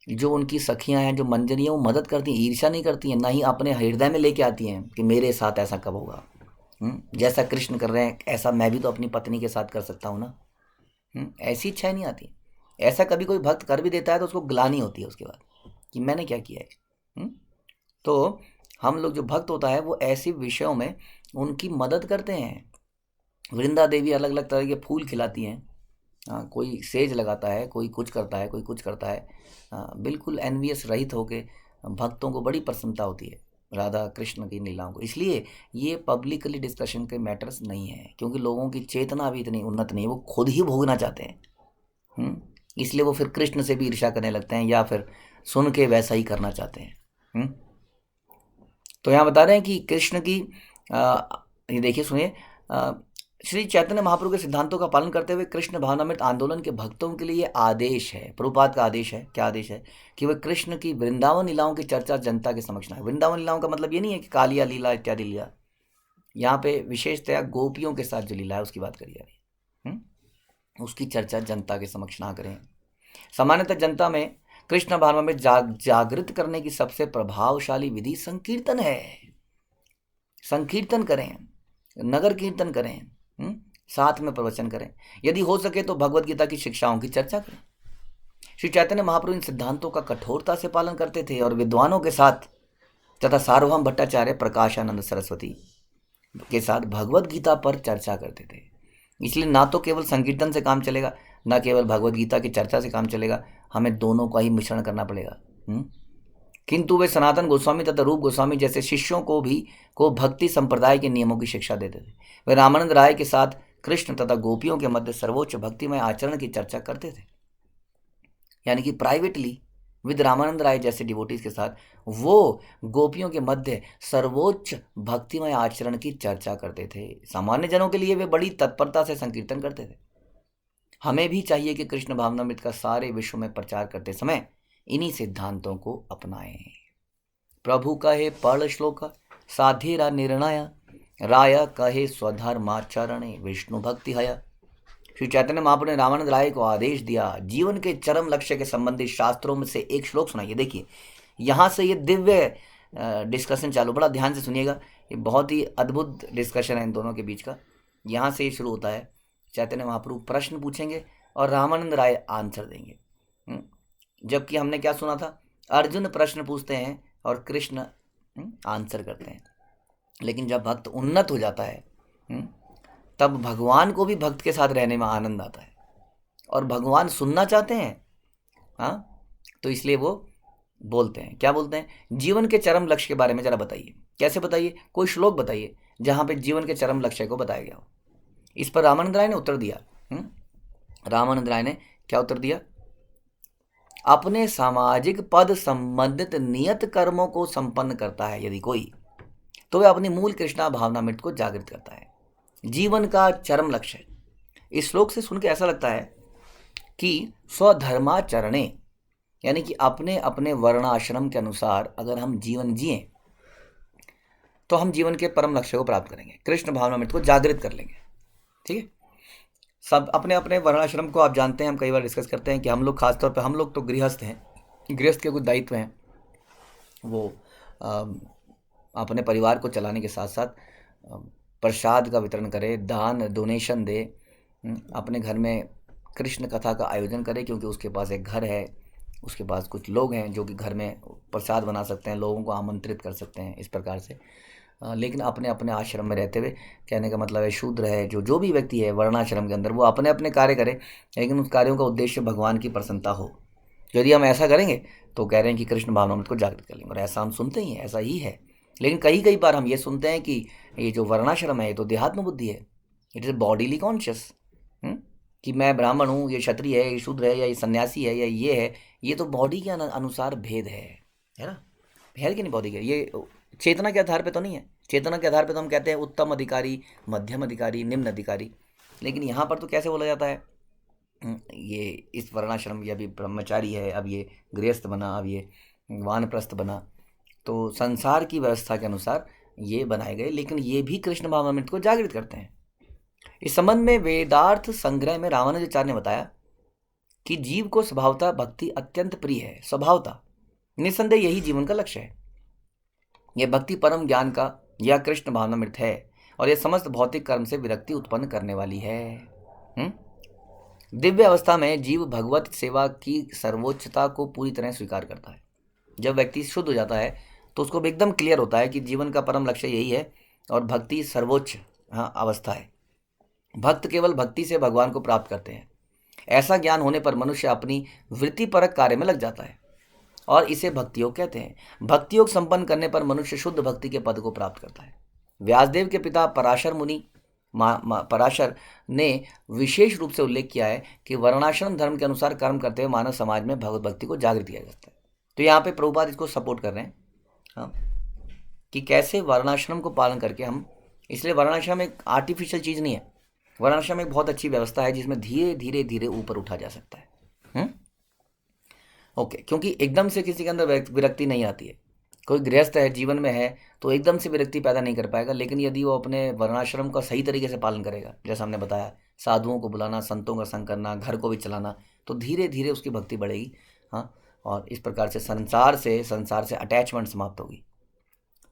जो उनकी सखियां हैं, जो मंजरी हैं, वो मदद करती हैं, ईर्ष्या नहीं करती हैं, ना ही अपने हृदय में लेके आती हैं कि मेरे साथ ऐसा कब होगा। जैसा कृष्ण कर रहे हैं ऐसा मैं भी तो अपनी पत्नी के साथ कर सकता हूँ ना। ऐसी इच्छा नहीं आती। ऐसा कभी कोई भक्त कर भी देता है तो उसको ग्लानि होती है उसके बाद कि मैंने क्या किया है। तो हम लोग, जो भक्त होता है वो ऐसे विषयों में उनकी मदद करते हैं। वृंदा देवी अलग अलग तरह के फूल खिलाती हैं, कोई सेज लगाता है, कोई कुछ करता है, कोई कुछ करता है, बिल्कुल एनवियस रहित होके भक्तों को बड़ी प्रसन्नता होती है राधा कृष्ण की लीलाओं को। इसलिए ये पब्लिकली डिस्कशन के मैटर्स नहीं है, क्योंकि लोगों की चेतना अभी इतनी उन्नत नहीं है, वो खुद ही भोगना चाहते हैं। इसलिए वो फिर कृष्ण से भी ईर्ष्या करने लगते हैं, या फिर सुन के वैसा ही करना चाहते हैं। तो यहाँ बता रहे हैं कि कृष्ण की ये देखिए, सुनिए, श्री चैतन्य महाप्रभु के सिद्धांतों का पालन करते हुए कृष्ण भावनामृत आंदोलन के भक्तों के लिए आदेश है, प्रभुपाद का आदेश है। क्या आदेश है? कि वे कृष्ण की वृंदावन लीलाओं की चर्चा जनता के समक्ष लाए। वृंदावन लीलाओं का मतलब ये नहीं है कि कालिया लीला इत्यादि लीला, यहाँ पे विशेषतया गोपियों के साथ जो लीला है उसकी बात करी जा रही है। उसकी चर्चा जनता के समक्ष ना करें। सामान्यतः जनता में कृष्ण भावनामृत जागृत करने की सबसे प्रभावशाली विधि संकीर्तन है। संकीर्तन करें, नगर कीर्तन करें, साथ में प्रवचन करें, यदि हो सके तो भगवत गीता की शिक्षाओं की चर्चा करें। श्री चैतन्य महाप्रभु इन सिद्धांतों का कठोरता से पालन करते थे और विद्वानों के साथ तथा सार्वभौम भट्टाचार्य, प्रकाशानंद सरस्वती के साथ भगवत गीता पर चर्चा करते थे। इसलिए ना तो केवल संकीर्तन से काम चलेगा, ना केवल भगवत गीता की चर्चा से काम चलेगा, हमें दोनों का ही मिश्रण करना पड़ेगा। किंतु वे सनातन गोस्वामी तथा रूप गोस्वामी जैसे शिष्यों को भक्ति संप्रदाय के नियमों की शिक्षा देते थे। वे रामानंद राय के साथ कृष्ण तथा गोपियों के मध्य सर्वोच्च भक्तिमय आचरण की चर्चा करते थे। यानी कि प्राइवेटली विद रामानंद राय जैसे डिवोटीज के साथ वो गोपियों के मध्य सर्वोच्च भक्तिमय आचरण की चर्चा करते थे। सामान्य जनों के लिए वे बड़ी तत्परता से संकीर्तन करते थे। हमें भी चाहिए कि कृष्ण भावनामृत का सारे विश्व में प्रचार करते समय इन्हीं सिद्धांतों को अपनाएं। प्रभु कहे पढ़ श्लोक साधेरा निर्णय, राय कहे स्वधर्माचरणे विष्णु भक्ति हया। श्री चैतन्य महाप्रभु ने रामानंद राय को आदेश दिया, जीवन के चरम लक्ष्य के संबंधित शास्त्रों में से एक श्लोक सुनाइए। देखिए, यहाँ से ये दिव्य डिस्कशन चालू, बड़ा ध्यान से सुनिएगा, ये बहुत ही अद्भुत डिस्कशन है इन दोनों के बीच का। यहाँ से ये शुरू होता है। चैतन्य महाप्रभु प्रश्न पूछेंगे और रामानंद राय आंसर देंगे। जबकि हमने क्या सुना था अर्जुन प्रश्न पूछते हैं और कृष्ण आंसर करते हैं। लेकिन जब भक्त उन्नत हो जाता है तब भगवान को भी भक्त के साथ रहने में आनंद आता है और भगवान सुनना चाहते हैं। हाँ, तो इसलिए वो बोलते हैं, क्या बोलते हैं, जीवन के चरम लक्ष्य के बारे में जरा बताइए। कैसे बताइए, कोई श्लोक बताइए जहाँ पे जीवन के चरम लक्ष्य को बताया गया हो। इस पर रामानंद राय ने उत्तर दिया। रामानंद राय ने क्या उत्तर दिया, अपने सामाजिक पद संबंधित नियत कर्मों को संपन्न करता है यदि कोई, तो वह अपनी मूल कृष्णा भावनामृत को जागृत करता है। जीवन का चरम लक्ष्य। इस श्लोक से सुन के ऐसा लगता है कि स्वधर्माचरणे, यानी कि अपने अपने वर्णाश्रम के अनुसार अगर हम जीवन जिए तो हम जीवन के परम लक्ष्य को प्राप्त करेंगे, कृष्ण भावनामृत को जागृत कर लेंगे। ठीक है, सब अपने अपने वर्णाश्रम को आप जानते हैं, हम कई बार डिस्कस करते हैं कि हम लोग, खासतौर पर हम लोग तो गृहस्थ हैं, गृहस्थ के कुछ दायित्व हैं, वो अपने परिवार को चलाने के साथ साथ प्रसाद का वितरण करे, दान डोनेशन दे, अपने घर में कृष्ण कथा का आयोजन करे, क्योंकि उसके पास एक घर है, उसके पास कुछ लोग हैं जो कि घर में प्रसाद बना सकते हैं, लोगों को आमंत्रित कर सकते हैं, इस प्रकार से। लेकिन अपने अपने आश्रम में रहते हुए, कहने का मतलब है शूद्र है जो भी व्यक्ति है वर्णाश्रम के अंदर, वो अपने अपने कार्य करे, लेकिन उस कार्यों का उद्देश्य भगवान की प्रसन्नता हो। यदि हम ऐसा करेंगे तो कह रहे हैं कि कृष्ण भावनामृत को जागृत कर लेंगे, और ऐसा हम सुनते ही हैं, ऐसा ही है। लेकिन कई बार हम ये सुनते हैं कि ये जो वर्णाश्रम है ये तो देहात्म बुद्धि है, इट इज़ बॉडीली कॉन्शियस, कि मैं ब्राह्मण हूँ, ये क्षत्रिय है, ये शूद्र है, या ये सन्यासी है, या ये है, ये तो बॉडी के अनुसार भेद है ना, है कि नहीं बॉडी के, ये चेतना के आधार पे तो नहीं है। चेतना के आधार पे तो हम कहते हैं उत्तम अधिकारी, मध्यम अधिकारी, निम्न अधिकारी, लेकिन यहाँ पर तो कैसे बोला जाता है, ये इस वर्णाश्रम, ये अभी ब्रह्मचारी है, अब ये गृहस्थ बना, अब ये वानप्रस्थ बना, तो संसार की व्यवस्था के अनुसार ये बनाए गए, लेकिन ये भी कृष्ण भावनामृत को जागृत करते हैं। इस संबंध में वेदार्थ संग्रह में रामानुजाचार्य ने बताया कि जीव को स्वभावतः भक्ति अत्यंत प्रिय है, स्वभावतः, निस्संदेह यही जीवन का लक्ष्य है। यह भक्ति परम ज्ञान का यह कृष्ण भावनामृत है, और यह समस्त भौतिक कर्म से विरक्ति उत्पन्न करने वाली है। दिव्य अवस्था में जीव भगवत सेवा की सर्वोच्चता को पूरी तरह स्वीकार करता है। जब व्यक्ति शुद्ध हो जाता है तो उसको एकदम क्लियर होता है कि जीवन का परम लक्ष्य यही है, और भक्ति सर्वोच्च अवस्था है। भक्त केवल भक्ति से भगवान को प्राप्त करते हैं। ऐसा ज्ञान होने पर मनुष्य अपनी वृत्तिपरक कार्य में लग जाता है, और इसे भक्ति योग कहते हैं। भक्ति योग संपन्न करने पर मनुष्य शुद्ध भक्ति के पद को प्राप्त करता है। व्यासदेव के पिता पराशर मुनि पराशर ने विशेष रूप से उल्लेख किया है कि वर्णाश्रम धर्म के अनुसार कर्म करते हुए मानव समाज में भगवत भक्ति को जागृत किया जाता है। तो यहाँ पे प्रभुपाद इसको सपोर्ट कर रहे हैं, हाँ, कि कैसे वर्णाश्रम को पालन करके हम, इसलिए वर्णाश्रम एक आर्टिफिशियल चीज़ नहीं है, वर्णाश्रम एक बहुत अच्छी व्यवस्था है जिसमें धीरे धीरे धीरे ऊपर उठा जा सकता है। ओके, क्योंकि एकदम से किसी के अंदर विरक्ति नहीं आती है। कोई गृहस्थ है, जीवन में है, तो एकदम से विरक्ति पैदा नहीं कर पाएगा, लेकिन यदि वो अपने वर्णाश्रम का सही तरीके से पालन करेगा, जैसा हमने बताया, साधुओं को बुलाना, संतों का संग करना, घर को भी चलाना, तो धीरे धीरे उसकी भक्ति बढ़ेगी। हाँ, और इस प्रकार से संसार से अटैचमेंट समाप्त होगी।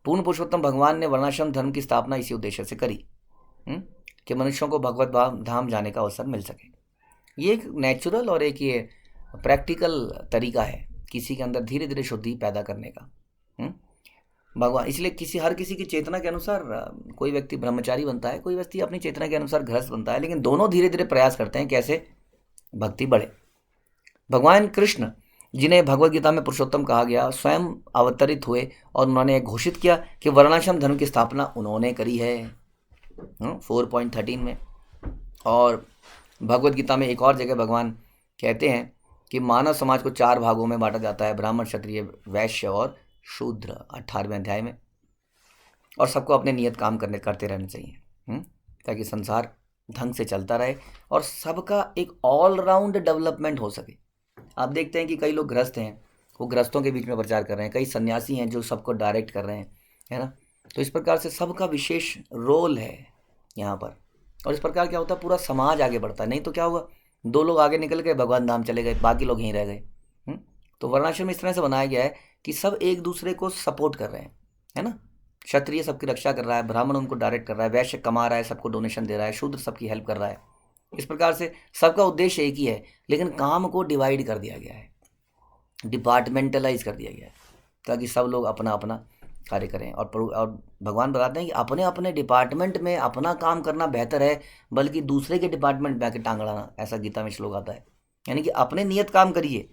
पूर्ण पुरुषोत्तम भगवान ने वर्णाश्रम धर्म की स्थापना इसी उद्देश्य से करी कि मनुष्यों को भगवत धाम जाने का अवसर मिल सके। ये एक नेचुरल और एक ये प्रैक्टिकल तरीका है किसी के अंदर धीरे धीरे शुद्धि पैदा करने का। भगवान, इसलिए हर किसी की चेतना के अनुसार कोई व्यक्ति ब्रह्मचारी बनता है, कोई व्यक्ति अपनी चेतना के अनुसार गृहस्थ बनता है, लेकिन दोनों धीरे धीरे प्रयास करते हैं कैसे भक्ति बढ़े। भगवान कृष्ण, जिन्हें भगवद गीता में पुरुषोत्तम कहा गया, स्वयं अवतरित हुए और उन्होंने घोषित किया कि वर्णाश्रम धर्म की स्थापना उन्होंने करी है 4.13 में। और भगवद गीता में एक और जगह भगवान कहते हैं कि मानव समाज को 4 भागों में बांटा जाता है, ब्राह्मण, क्षत्रिय, वैश्य और शूद्र, 18वें अध्याय में। और सबको अपने नियत काम करते रहने चाहिए, ताकि संसार ढंग से चलता रहे और सबका एक ऑलराउंड डेवलपमेंट हो सके। आप देखते हैं कि कई लोग गृहस्थ हैं, वो गृहस्थों के बीच में प्रचार कर रहे हैं, कई सन्यासी हैं जो सबको डायरेक्ट कर रहे हैं, है ना। तो इस प्रकार से सबका विशेष रोल है यहाँ पर, और इस प्रकार क्या होता है, पूरा समाज आगे बढ़ता है। नहीं तो क्या होगा, 2 लोग आगे निकल गए, भगवान धाम चले गए, बाकी लोग यहीं रह गए। तो वर्णाश्रम इस तरह से बनाया गया है कि सब एक दूसरे को सपोर्ट कर रहे हैं, है ना। क्षत्रिय सबकी रक्षा कर रहा है, ब्राह्मण उनको डायरेक्ट कर रहा है, वैश्य कमा रहा है, सबको डोनेशन दे रहा है, शूद्र सबकी हेल्प कर रहा है। इस प्रकार से सबका उद्देश्य एक ही है, लेकिन काम को डिवाइड कर दिया गया है। डिपार्टमेंटलाइज कर दिया गया है ताकि सब लोग अपना अपना कार्य करें। और भगवान बताते हैं कि अपने अपने डिपार्टमेंट में अपना काम करना बेहतर है, बल्कि दूसरे के डिपार्टमेंट में आके टांग अड़ाना। ऐसा गीता में श्लोक आता है। यानी कि अपने नियत काम करिए,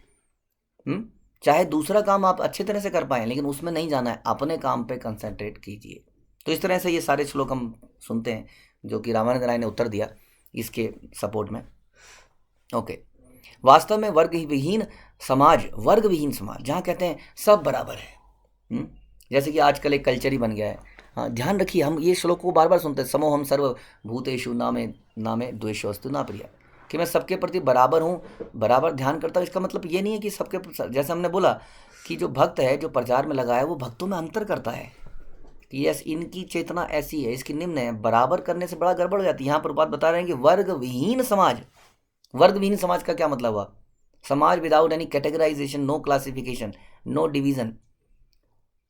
चाहे दूसरा काम आप अच्छे तरह से कर पाएं, लेकिन उसमें नहीं जाना है, अपने काम पे कंसंट्रेट कीजिए। तो इस तरह से ये सारे श्लोक हम सुनते हैं जो कि रामानंद राय ने उत्तर दिया इसके सपोर्ट में। ओके, वास्तव में वर्ग विहीन समाज जहाँ कहते हैं सब बराबर है, जैसे कि आजकल एक कल्चर ही बन गया है। हाँ, ध्यान रखिए, हम ये श्लोक को बार बार सुनते हैं, समोहम सर्वभूतेषु नामे नामे द्वेषोऽस्तु न प्रिया, कि मैं सबके प्रति बराबर हूँ, बराबर ध्यान करता हूँ। इसका मतलब ये नहीं है कि सबके, जैसे हमने बोला कि जो भक्त है, जो प्रचार में लगा है, वो भक्तों में अंतर करता है कि यस इनकी चेतना ऐसी है, इसकी निम्न है। बराबर करने से बड़ा गड़बड़ हो जाती है। यहाँ पर बात बता रहे हैं कि वर्ग विहीन समाज का क्या मतलब हुआ? समाज without any categorization, no classification, no division.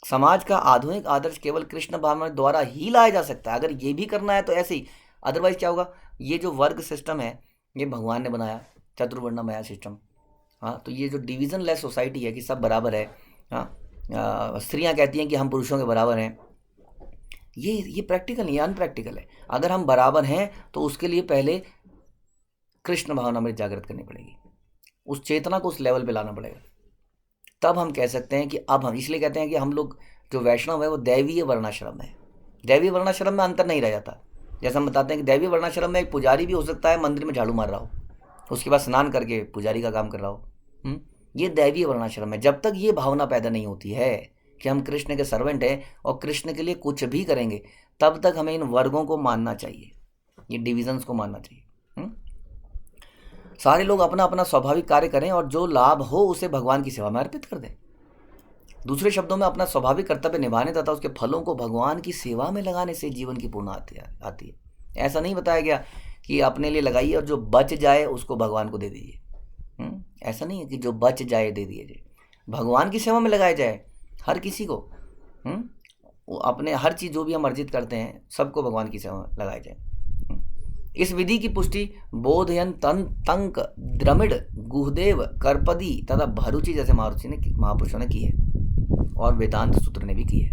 समाज का आधुनिक आदर्श केवल कृष्ण भावना द्वारा ही लाया जा सकता है। अगर ये भी करना है तो ऐसे ही, अदरवाइज क्या होगा? ये जो वर्ग सिस्टम है ये भगवान ने बनाया, चतुर्वर्णमय सिस्टम। हाँ, तो ये जो डिवीजन लेस सोसाइटी है कि सब बराबर है, हाँ, स्त्रियाँ कहती हैं कि हम पुरुषों के बराबर हैं, ये प्रैक्टिकल नहीं, अनप्रैक्टिकल है। अगर हम बराबर हैं तो उसके लिए पहले कृष्ण भावना में जागृत करनी पड़ेगी, उस चेतना को उस लेवल पे लाना पड़ेगा, तब हम कह सकते हैं कि अब हम, इसलिए कहते हैं कि हम लोग जो वैष्णव है वो दैवीय वर्णाश्रम है। दैवीय वर्णाश्रम में अंतर नहीं रह जाता। जैसे हम बताते हैं कि दैवीय वर्णाश्रम में एक पुजारी भी हो सकता है मंदिर में झाड़ू मार रहा हो, उसके बाद स्नान करके पुजारी का काम कर रहा हो। ये दैवीय वर्णाश्रम है। जब तक ये भावना पैदा नहीं होती है कि हम कृष्ण के सर्वेंट हैं और कृष्ण के लिए कुछ भी करेंगे, तब तक हमें इन वर्गों को मानना चाहिए, ये डिविजन्स को मानना चाहिए। सारे लोग अपना अपना स्वाभाविक कार्य करें और जो लाभ हो उसे भगवान की सेवा में अर्पित कर दें। दूसरे शब्दों में, अपना स्वाभाविक कर्तव्य निभाने तथा उसके फलों को भगवान की सेवा में लगाने से जीवन की पूर्ण आती है। ऐसा नहीं बताया गया कि अपने लिए लगाइए और जो बच जाए उसको भगवान को दे दीजिए। ऐसा नहीं है कि जो बच जाए दे दीजिए, भगवान की सेवा में लगाया जाए हर किसी को। अपने हर चीज़ जो भी हम अर्जित करते हैं सबको भगवान की सेवा में लगाया जाए। इस विधि की पुष्टि बोधयन तंक द्रमिड़ गुहदेव करपदी तथा भरुचि जैसे महापुरुषों ने की है और वेदांत सूत्र ने भी की है।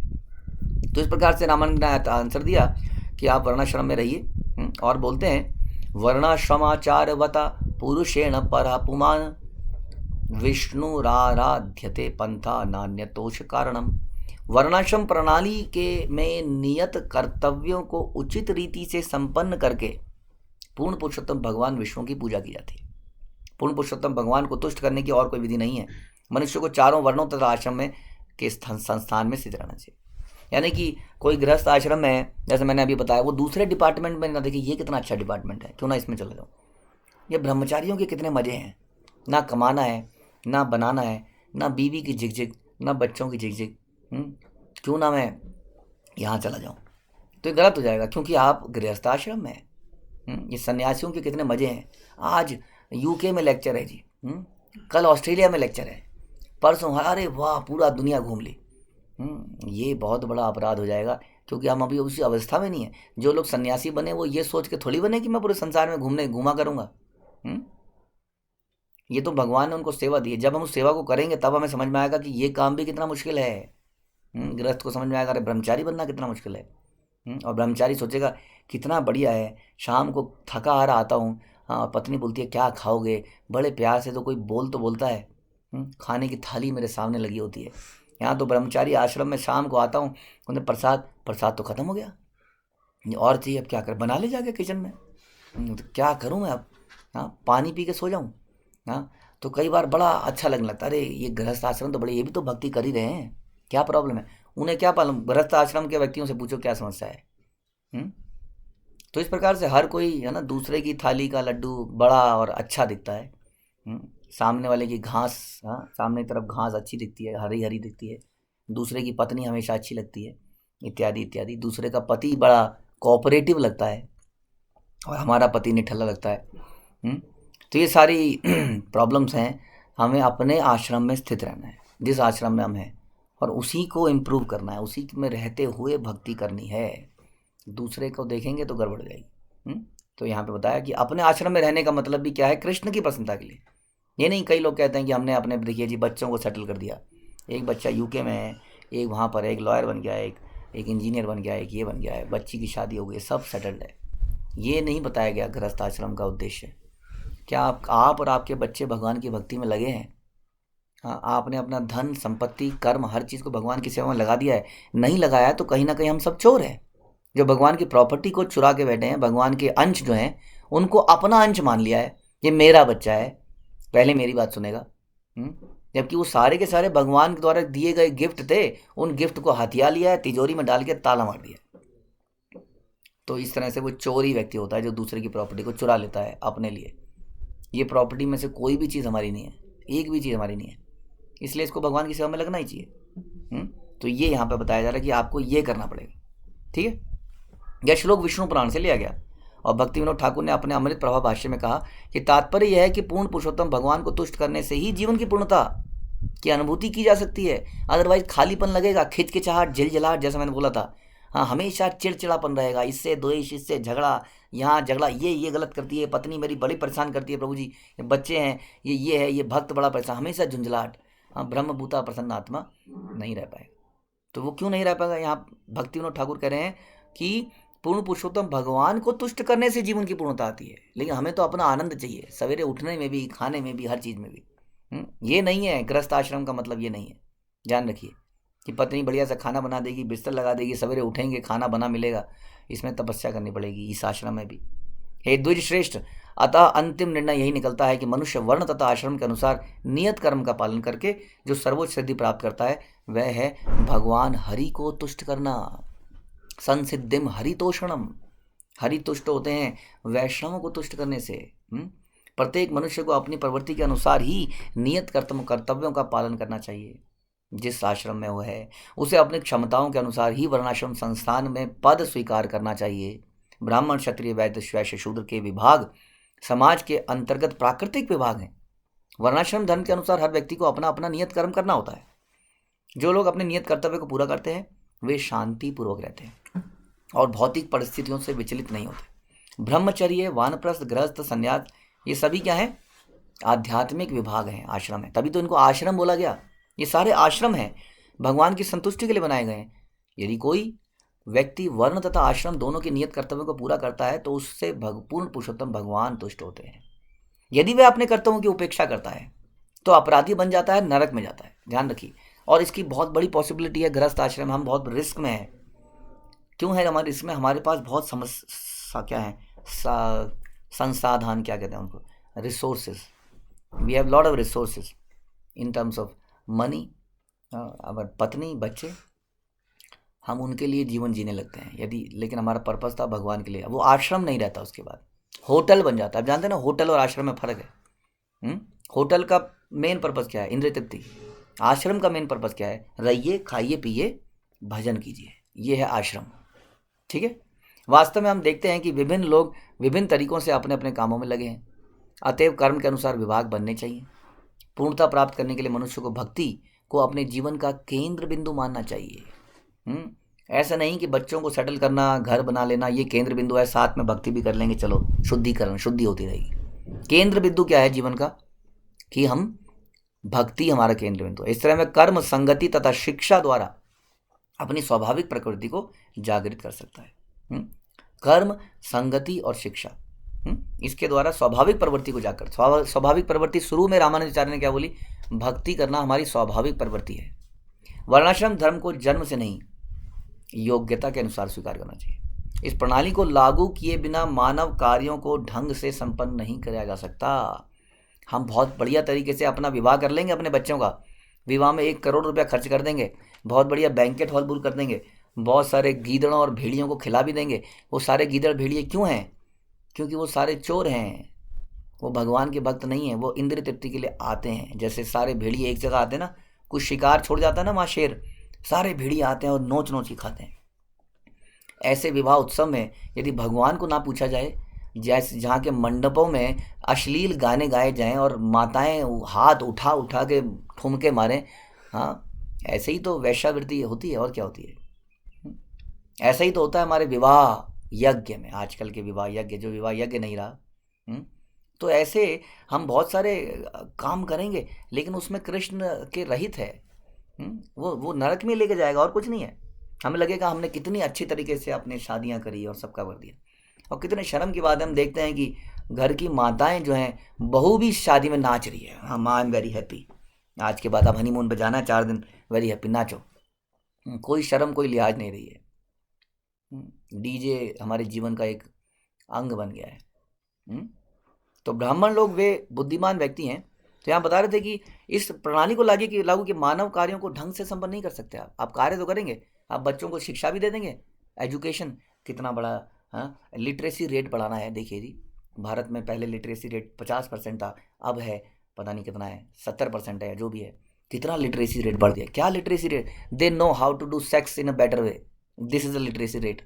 तो इस प्रकार से रामानंद ने आंसर दिया कि आप वर्णाश्रम में रहिए। और बोलते हैं, वर्णाश्रमाचारवता पुरुषेण पर पुमान विष्णुराराध्यते पंथा नान्यतोष कारणम। वर्णाश्रम प्रणाली के में नियत कर्तव्यों को उचित रीति से संपन्न करके पूर्ण पुरुषोत्तम भगवान विष्णु की पूजा की जाती है। पूर्ण पुरुषोत्तम भगवान को तुष्ट करने की और कोई विधि नहीं है। मनुष्य को चारों वर्णों तथा आश्रम में के संस्थान में स्थित रहना चाहिए। यानी कि कोई गृहस्थ आश्रम में है, जैसे मैंने अभी बताया, वो दूसरे डिपार्टमेंट में ना देखे ये कितना अच्छा डिपार्टमेंट है, क्यों ना इसमें चले जाओ। ये ब्रह्मचारियों के कितने मज़े हैं, ना कमाना है, ना बनाना है, ना बीवी की झिकझिक, ना बच्चों की झिकझिक, क्यों ना मैं यहाँ चला जाऊँ। तो ये गलत हो जाएगा क्योंकि आप गृहस्थ आश्रम में हैं। ये सन्यासियों के कितने मज़े हैं। आज यूके में लेक्चर है जी, कल ऑस्ट्रेलिया में लेक्चर है, परसों अरे वाह पूरा दुनिया घूम ली। ये बहुत बड़ा अपराध हो जाएगा क्योंकि हम अभी उसी अवस्था में नहीं है। जो लोग सन्यासी बने वो ये सोच के थोड़ी बने कि मैं पूरे संसार में घूमा करूँगा। ये तो भगवान ने उनको सेवा दी है। जब हम उस सेवा को करेंगे तब हमें समझ में आएगा कि ये काम भी कितना मुश्किल है। गृहस्थ को समझ में आएगा अरे ब्रह्मचारी बनना कितना मुश्किल है। और ब्रह्मचारी सोचेगा कितना बढ़िया है, शाम को थका हारा आता हूँ, हाँ, पत्नी बोलती है क्या खाओगे, बड़े प्यार से तो कोई बोलता है, खाने की थाली मेरे सामने लगी होती है। यहाँ तो ब्रह्मचारी आश्रम में शाम को आता हूँ, उन्हें प्रसाद तो ख़त्म हो गया, और चाहिए, अब क्या कर, बना ले जाके किचन में, तो क्या करूँ मैं अब, हाँ, पानी पी के सो जाऊँ। हाँ, तो कई बार बड़ा अच्छा लगने लगता है, अरे ये गृहस्थ आश्रम तो बड़े, ये भी तो भक्ति कर ही रहे हैं, क्या प्रॉब्लम है उन्हें, क्या मालूम। गृहस्थ आश्रम के व्यक्तियों से पूछो क्या समस्या है। तो इस प्रकार से हर कोई है ना, दूसरे की थाली का लड्डू बड़ा और अच्छा दिखता है। सामने वाले की घास, हाँ, सामने की तरफ घास अच्छी दिखती है, हरी हरी दिखती है, दूसरे की पत्नी हमेशा अच्छी लगती है, इत्यादि इत्यादि। दूसरे का पति बड़ा कोऑपरेटिव लगता है और हमारा पति निठल्ला लगता है। तो ये सारी प्रॉब्लम्स हैं। हमें अपने आश्रम में स्थित रहना है, जिस आश्रम में हम हैं, और उसी को इम्प्रूव करना है, उसी में रहते हुए भक्ति करनी है। दूसरे को देखेंगे तो गड़बड़ जाएगी। तो यहाँ पे बताया कि अपने आश्रम में रहने का मतलब भी क्या है, कृष्ण की प्रसन्नता के लिए। ये नहीं, कई लोग कहते हैं कि हमने अपने, देखिए जी, बच्चों को सेटल कर दिया, एक बच्चा यूके में है, एक वहाँ पर एक लॉयर बन गया है, एक इंजीनियर बन गया है, एक ये बन गया है, बच्ची की शादी हो गई, सब सेटल्ड है। ये नहीं बताया गया गृहस्थ आश्रम का उद्देश्य। क्या आप और आपके बच्चे भगवान की भक्ति में लगे हैं? हाँ, आपने अपना धन, संपत्ति, कर्म, हर चीज़ को भगवान की सेवा में लगा दिया है? नहीं लगाया है तो कहीं ना कहीं हम सब चोर हैं, जो भगवान की प्रॉपर्टी को चुरा के बैठे हैं। भगवान के अंश जो हैं उनको अपना अंश मान लिया है, ये मेरा बच्चा है, पहले मेरी बात सुनेगा। जबकि वो सारे के सारे भगवान के द्वारा दिए गए गिफ्ट थे, उन गिफ्ट को हथिया लिया है, तिजोरी में डाल के ताला मार दिया। तो इस तरह से वो चोरी व्यक्ति होता है जो दूसरे की प्रॉपर्टी को चुरा लेता है अपने लिए। ये प्रॉपर्टी में से कोई भी चीज़ हमारी नहीं है, एक भी चीज़ हमारी नहीं है, इसलिए इसको भगवान की सेवा में लगना ही चाहिए। तो ये यहाँ पे बताया जा रहा है कि आपको ये करना पड़ेगा, ठीक है। यह श्लोक विष्णु पुराण से लिया गया और भक्ति विनोद ठाकुर ने अपने अमृत प्रभा भाष्य में कहा कि तात्पर्य यह है कि पूर्ण पुरुषोत्तम भगवान को तुष्ट करने से ही जीवन की पूर्णता की अनुभूति की जा सकती है। अदरवाइज खालीपन लगेगा, खिचखिचाहट, झिलझिलाहट, जैसा मैंने बोला था। हाँ, हमेशा चिड़चिड़ापन रहेगा, इससे द्वेष, इससे झगड़ा, यहाँ झगड़ा, ये गलत करती है, पत्नी मेरी बड़ी परेशान करती है प्रभु जी, ये बच्चे हैं, ये है, ये भक्त बड़ा परेशान, हमेशा झुंझलाहट। हाँ, ब्रह्मभूता प्रसन्न आत्मा नहीं रह पाएगा। तो वो क्यों नहीं रह पाएगा? यहाँ भक्ति विनोद ठाकुर कह रहे हैं कि पूर्ण पुरुषोत्तम भगवान को तुष्ट करने से जीवन की पूर्णता आती है, लेकिन हमें तो अपना आनंद चाहिए, सवेरे उठने में भी, खाने में भी, हर चीज़ में भी। ये नहीं है गृहस्थ आश्रम का मतलब, ये नहीं है। ध्यान रखिए कि पत्नी बढ़िया सा खाना बना देगी, बिस्तर लगा देगी, सवेरे उठेंगे खाना बना मिलेगा, इसमें तपस्या करनी पड़ेगी इस आश्रम में भी। हे द्विज श्रेष्ठ, अतः अंतिम निर्णय यही निकलता है कि मनुष्य वर्ण तथा आश्रम के अनुसार नियत कर्म का पालन करके जो सर्वोच्च सिद्धि प्राप्त करता है वह है भगवान हरि को तुष्ट करना। संसिद्धिम हरितोषणम, हरि तुष्ट होते हैं वैष्णवों को तुष्ट करने से। प्रत्येक मनुष्य को अपनी प्रवृत्ति के अनुसार ही नियत कर्तव्यों का पालन करना चाहिए। जिस आश्रम में वो है उसे अपनी क्षमताओं के अनुसार ही वर्णाश्रम संस्थान में पद स्वीकार करना चाहिए। ब्राह्मण, क्षत्रिय, वैश्य, श्वैश्य, शूद्र के विभाग समाज के अंतर्गत प्राकृतिक विभाग हैं। वर्णाश्रम धर्म के अनुसार हर व्यक्ति को अपना अपना नियत कर्म करना होता है। जो लोग अपने नियत कर्तव्य को पूरा करते हैं वे शांति पूर्वक रहते हैं और भौतिक परिस्थितियों से विचलित नहीं होते। ब्रह्मचर्य, वानप्रस्थ, गृहस्थ, संन्यास, ये सभी क्या है? आध्यात्मिक विभाग हैं, आश्रम है, तभी तो इनको आश्रम बोला गया। ये सारे आश्रम हैं, भगवान की संतुष्टि के लिए बनाए गए हैं। यदि कोई व्यक्ति वर्ण तथा आश्रम दोनों के नियत कर्तव्यों को पूरा करता है तो उससे पूर्ण पुरुषोत्तम भगवान तुष्ट होते हैं। यदि वह अपने कर्तव्यों की उपेक्षा करता है तो अपराधी बन जाता है, नरक में जाता है। ध्यान रखिए, और इसकी बहुत बड़ी पॉसिबिलिटी है गृहस्थ आश्रम में हम बहुत रिस्क में है। क्यों है हमारे रिस्क में? हमारे पास बहुत समस्या क्या है, संसाधन क्या कहते हैं उनको, resources. We have lot of resources in terms of money, our पत्नी, बच्चे, हम उनके लिए जीवन जीने लगते हैं यदि, लेकिन हमारा पर्पस था भगवान के लिए, वो आश्रम नहीं रहता, उसके बाद होटल बन जाता है। आप जानते हैं ना, होटल और आश्रम में फ़र्क है। होटल का मेन पर्पस क्या है? इंद्रिय तृप्ति। आश्रम का मेन पर्पस क्या है? रहिए, खाइए, पिए, भजन कीजिए, ये है आश्रम, ठीक है। वास्तव में हम देखते हैं कि विभिन्न लोग विभिन्न तरीकों से अपने अपने कामों में लगे हैं, अतएव कर्म के अनुसार विभाग बनने चाहिए। पूर्णता प्राप्त करने के लिए मनुष्य को भक्ति को अपने जीवन का केंद्र बिंदु मानना चाहिए। ऐसा नहीं कि बच्चों को सेटल करना, घर बना लेना ये केंद्र बिंदु है, साथ में भक्ति भी कर लेंगे, चलो शुद्धिकरण, शुद्धि होती रहेगी। केंद्र बिंदु क्या है जीवन का? कि हम भक्ति हमारा केंद्र बिंदु है। इस तरह में कर्म, संगति तथा शिक्षा द्वारा अपनी स्वाभाविक प्रकृति को जागृत कर सकता है। कर्म, संगति और शिक्षा, इसके द्वारा स्वाभाविक प्रवृत्ति को जाकर, स्वाभाविक प्रवृत्ति शुरू में रामानुजाचार्य ने क्या बोली? भक्ति करना हमारी स्वाभाविक प्रवृत्ति है। वर्णाश्रम धर्म को जन्म से नहीं, योग्यता के अनुसार स्वीकार करना चाहिए। इस प्रणाली को लागू किए बिना मानव कार्यों को ढंग से संपन्न नहीं किया जा सकता। हम बहुत बढ़िया तरीके से अपना विवाह कर लेंगे, अपने बच्चों का विवाह में 1 करोड़ रुपया खर्च कर देंगे, बहुत बढ़िया बैंकेट हॉल बुक कर देंगे, बहुत सारे गीदड़ों और भेड़ियों को खिला भी देंगे। वो सारे गीदड़ भेड़िए क्यों हैं? क्योंकि वो सारे चोर हैं, वो भगवान के भक्त नहीं हैं, वो इंद्रिय तृप्ति के लिए आते हैं। जैसे सारे भेड़िए एक जगह आते हैं ना, कुछ शिकार छोड़ जाता है ना वहाँ शेर, सारे भेड़िए आते हैं और नोच नोच ही खाते हैं। ऐसे विवाह उत्सव में यदि भगवान को ना पूछा जाए, जैसे जहाँ के मंडपों में अश्लील गाने गाए जाएं और माताएं हाथ उठा उठा के ठुमके मारें, हाँ, ऐसे ही तो वैश्यावृत्ति होती है, और क्या होती है? ऐसा ही तो होता है हमारे विवाह यज्ञ में। आजकल के विवाह यज्ञ, जो विवाह यज्ञ नहीं रहा, तो ऐसे हम बहुत सारे काम करेंगे लेकिन उसमें कृष्ण के रहित है। वो नरक में लेके जाएगा और कुछ नहीं है। हमें लगेगा हमने कितनी अच्छी तरीके से अपने शादियां करी और सबका कर दिया, और कितने शर्म की बात है हम देखते हैं कि घर की माताएं जो हैं, बहू भी शादी में नाच रही है। हाँ, माँ आई एम वेरी हैप्पी, आज के बाद अब हनीमून पे जाना है 4 दिन, वेरी हैप्पी, नाचो। कोई शर्म कोई लिहाज नहीं रही है। डीजे हमारे जीवन का एक अंग बन गया है। तो ब्राह्मण लोग वे बुद्धिमान व्यक्ति हैं। तो यहाँ बता रहे थे कि इस प्रणाली को लागू कि मानव कार्यों को ढंग से संपन्न नहीं कर सकते। आप कार्य तो करेंगे, आप बच्चों को शिक्षा भी दे देंगे, एजुकेशन कितना बड़ा, हाँ, लिटरेसी रेट बढ़ाना है। देखिए जी, भारत में पहले लिटरेसी रेट 50% था, अब है पता नहीं कितना है, 70% है, जो भी है। कितना लिटरेसी रेट बढ़ गया। क्या literacy rate? They know how to do sex in a better way, this is a literacy rate.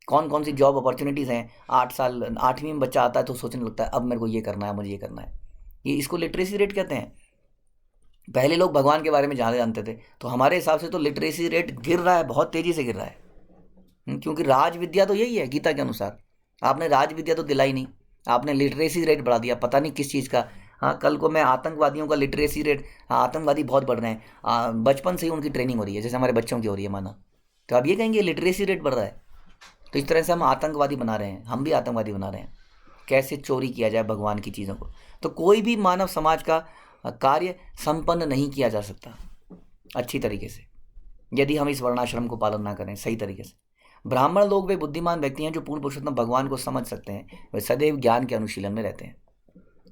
कौन कौन सी जॉब अपॉर्चुनिटीज़ हैं। 8 साल 8वीं में बच्चा आता है तो सोचने लगता है अब मेरे को ये करना है, मुझे ये करना है। ये इसको लिटरेसी रेट कहते हैं। पहले लोग भगवान के बारे में ज़्यादा जानते थे, तो हमारे हिसाब से तो लिटरेसी रेट गिर रहा है, बहुत तेज़ी से गिर रहा है। क्योंकि राज विद्या तो यही है गीता के अनुसार। आपने राज विद्या तो दिलाई नहीं, आपने लिटरेसी रेट बढ़ा दिया, पता नहीं किस चीज़ का। हाँ, कल को मैं आतंकवादियों का लिटरेसी रेट, हाँ आतंकवादी बहुत बढ़ रहे हैं, बचपन से ही उनकी ट्रेनिंग हो रही है, जैसे हमारे बच्चों की हो रही है माना, तो आप ये कहेंगे लिटरेसी रेट बढ़ रहा है। तो इस तरह से हम आतंकवादी बना रहे हैं, हम भी आतंकवादी बना रहे हैं। कैसे चोरी किया जाए भगवान की चीज़ों को। तो कोई भी मानव समाज का कार्य संपन्न नहीं किया जा सकता अच्छी तरीके से यदि हम इस वर्णाश्रम को पालन ना करें सही तरीके से। ब्राह्मण लोग वे बुद्धिमान व्यक्ति हैं जो पूर्ण पुरुषोत्तम भगवान को समझ सकते हैं, वे सदैव ज्ञान के अनुशीलन में रहते हैं।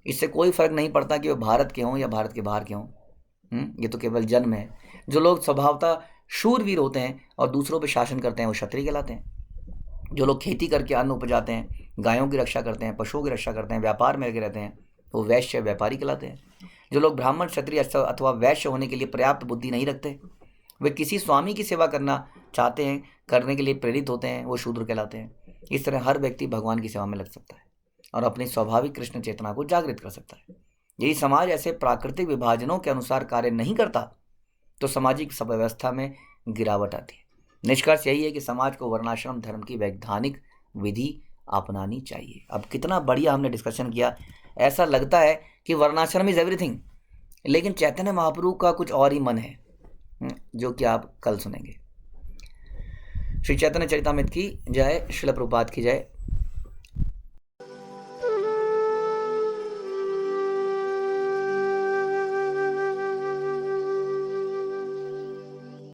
इससे कोई फर्क नहीं पड़ता कि वे भारत के हों या भारत के बाहर के हों। ये तो केवल जन्म है। जो लोग स्वभावतः शूरवीर होते हैं और दूसरों पर शासन करते हैं वो क्षत्रिय कहलाते हैं। जो लोग खेती करके अन्न उपजाते हैं, गायों की रक्षा करते हैं, पशुओं की रक्षा करते हैं, व्यापार में लगे रहते हैं, वो वैश्य व्यापारी कहलाते हैं। जो लोग ब्राह्मण क्षत्रिय अथवा वैश्य होने के लिए पर्याप्त बुद्धि नहीं रखते, वे किसी स्वामी की सेवा करना चाहते हैं, करने के लिए प्रेरित होते हैं, वो शूद्र कहलाते हैं। इस तरह हर व्यक्ति भगवान की सेवा में लग सकता है और अपनी स्वाभाविक कृष्ण चेतना को जागृत कर सकता है। यदि समाज ऐसे प्राकृतिक विभाजनों के अनुसार कार्य नहीं करता तो सामाजिक व्यवस्था में गिरावट आती है। निष्कर्ष यही है कि समाज को वर्णाश्रम धर्म की वैधानिक विधि अपनानी चाहिए। अब कितना बढ़िया हमने डिस्कशन किया। ऐसा लगता है कि वर्णाश्रम इज एवरीथिंग, लेकिन चैतन्य महाप्रभु का कुछ और ही मन है, जो कि आप कल सुनेंगे। श्री चैतन्य चरितामृत की जय, श्रील प्रभुपाद की जय।